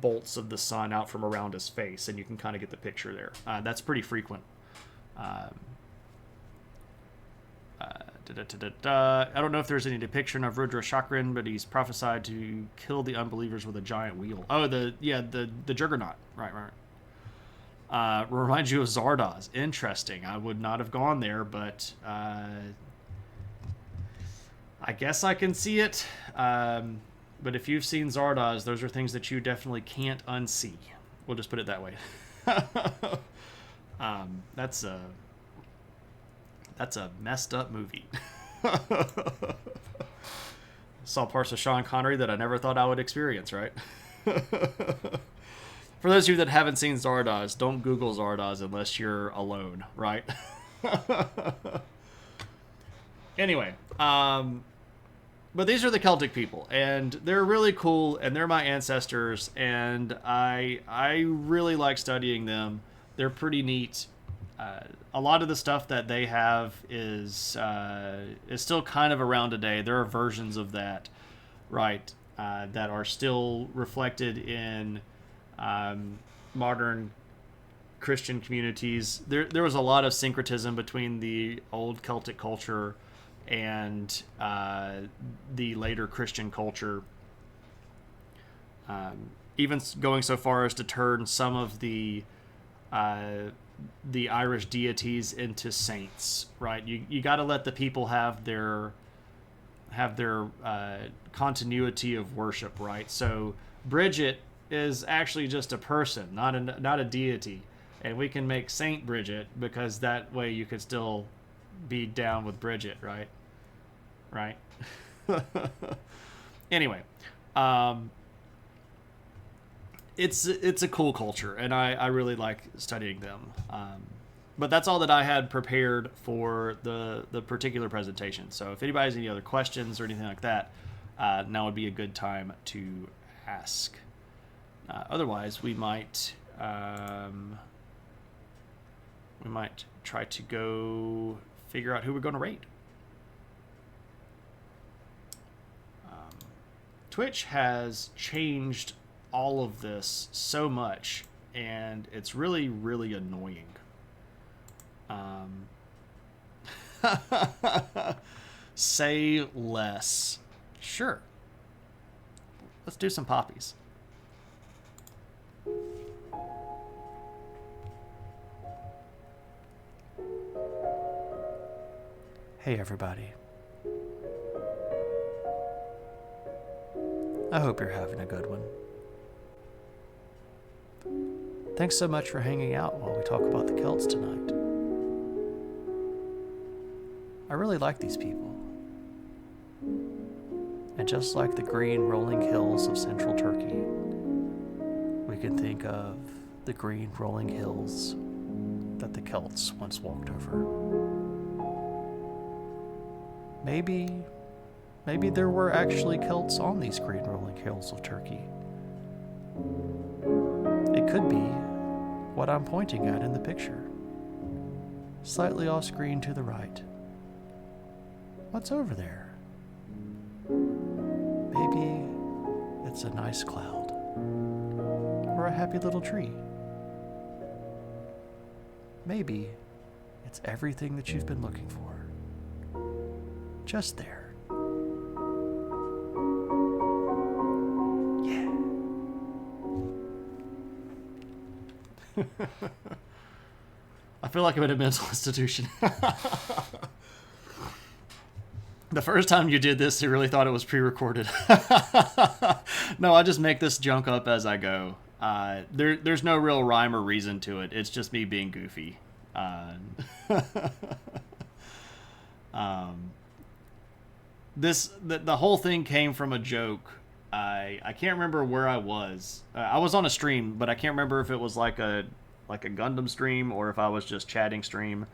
bolts of the sun out from around his face, and you can kind of get the picture there. That's pretty frequent. I don't know if there's any depiction of Rudra Chakran, but he's prophesied to kill the unbelievers with a giant wheel. Oh, the Juggernaut. Right. Reminds you of Zardoz. Interesting. I would not have gone there, but I guess I can see it. But if you've seen Zardoz, those are things that you definitely can't unsee. We'll just put it that way. That's a messed up movie. Saw parts of Sean Connery that I never thought I would experience, right? For those of you that haven't seen Zardoz, don't Google Zardoz unless you're alone, right? Anyway, but these are the Celtic people, and they're really cool, and they're my ancestors, and I really like studying them. They're pretty neat. A lot of the stuff that they have is still kind of around today. There are versions of that, right, that are still reflected in modern Christian communities. There was a lot of syncretism between the old Celtic culture and the later Christian culture. Even going so far as to turn some of the Irish deities into saints. Right? You got to let the people have their continuity of worship. Right? So Bridget is actually just a person, not a deity, and we can make Saint Bridget because that way you could still be down with Bridget, right? Right. Anyway, it's a cool culture, and I really like studying them. But that's all that I had prepared for the particular presentation. So if anybody has any other questions or anything like that, now would be a good time to ask. Otherwise, we might try to go figure out who we're going to rate. Twitch has changed all of this so much, and it's really, really annoying. Say less. Sure. Let's do some poppies. Hey everybody. I hope you're having a good one. Thanks so much for hanging out while we talk about the Celts tonight. I really like these people. And just like the green rolling hills of central Turkey, we can think of the green rolling hills that the Celts once walked over. Maybe there were actually Celts on these green rolling hills of Turkey. It could be what I'm pointing at in the picture. Slightly off screen to the right. What's over there? Maybe it's a nice cloud. Or a happy little tree. Maybe it's everything that you've been looking for. Just there. Yeah. I feel like I'm in a mental institution. The first time you did this, you really thought it was pre-recorded. No, I just make this junk up as I go. There's no real rhyme or reason to it. It's just me being goofy. The whole thing came from a joke. I can't remember where I was. I was on a stream, but I can't remember if it was like a Gundam stream or if I was just chatting stream.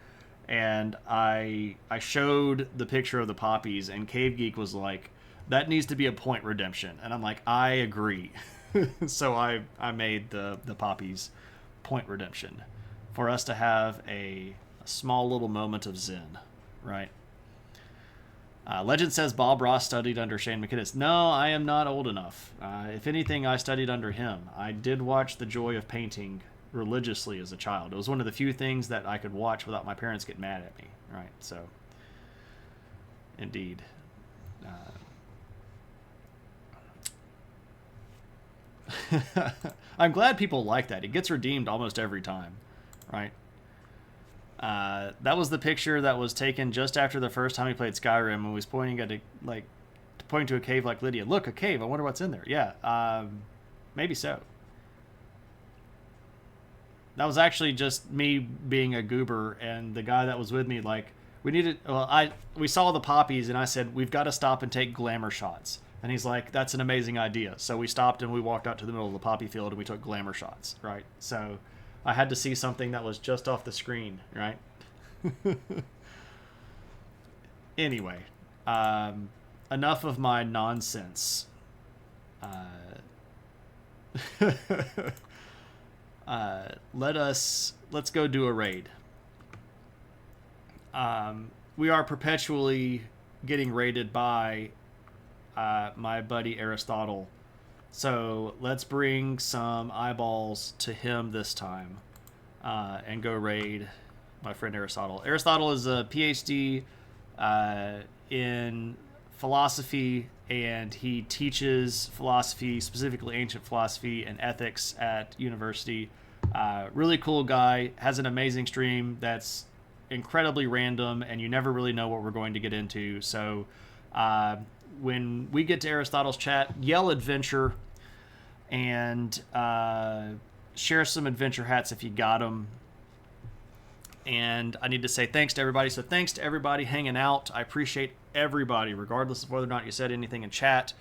And I showed the picture of the poppies, and Cave Geek was like, "That needs to be a point redemption." And I'm like, "I agree." So I made the poppies point redemption for us to have a small little moment of zen, right? Legend says Bob Ross studied under Shane McInnes. No, I am not old enough. If anything, I studied under him. I did watch The Joy of Painting religiously as a child. It was one of the few things that I could watch without my parents getting mad at me, right? So, indeed. I'm glad people like that. It gets redeemed almost every time, right? That was the picture that was taken just after the first time he played Skyrim and was pointing to a cave like Lydia. Look, a cave. I wonder what's in there. Yeah, maybe so. That was actually just me being a goober, and the guy that was with me, like, we saw the poppies, and I said, we've got to stop and take glamour shots. And he's like, that's an amazing idea. So we stopped and we walked out to the middle of the poppy field and we took glamour shots, right? So I had to see something that was just off the screen, right? Anyway, enough of my nonsense. Let's go do a raid. We are perpetually getting raided by my buddy Aristotle, so let's bring some eyeballs to him this time. and go raid my friend Aristotle. Aristotle is a PhD in philosophy, and he teaches philosophy, specifically ancient philosophy and ethics at university. Really cool guy, has an amazing stream that's incredibly random, and you never really know what we're going to get into. So when we get to Aristotle's chat, yell adventure and share some adventure hats if you got them. And I need to say thanks to everybody. So thanks to everybody hanging out. I appreciate everybody, regardless of whether or not you said anything in chat.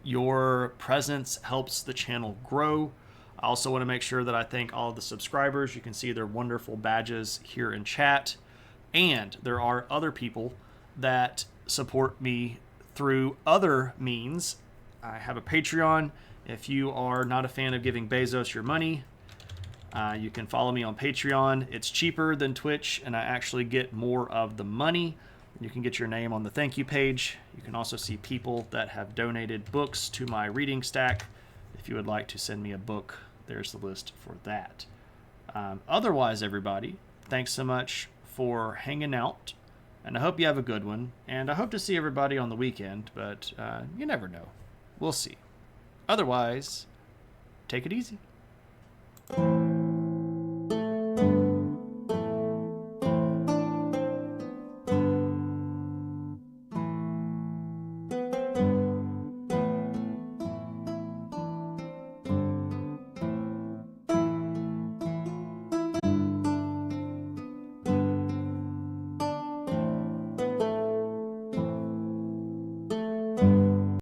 Your presence helps the channel grow. I also want to make sure that I thank all of the subscribers. You can see their wonderful badges here in chat. And there are other people that support me through other means. I have a Patreon. If you are not a fan of giving Bezos your money, you can follow me on Patreon. It's cheaper than Twitch, and I actually get more of the money. You can get your name on the thank you page. You can also see people that have donated books to my reading stack. If you would like to send me a book, there's the list for that. Otherwise, everybody, thanks so much for hanging out, and I hope you have a good one. And I hope to see everybody on the weekend, but you never know. We'll see. Otherwise, take it easy.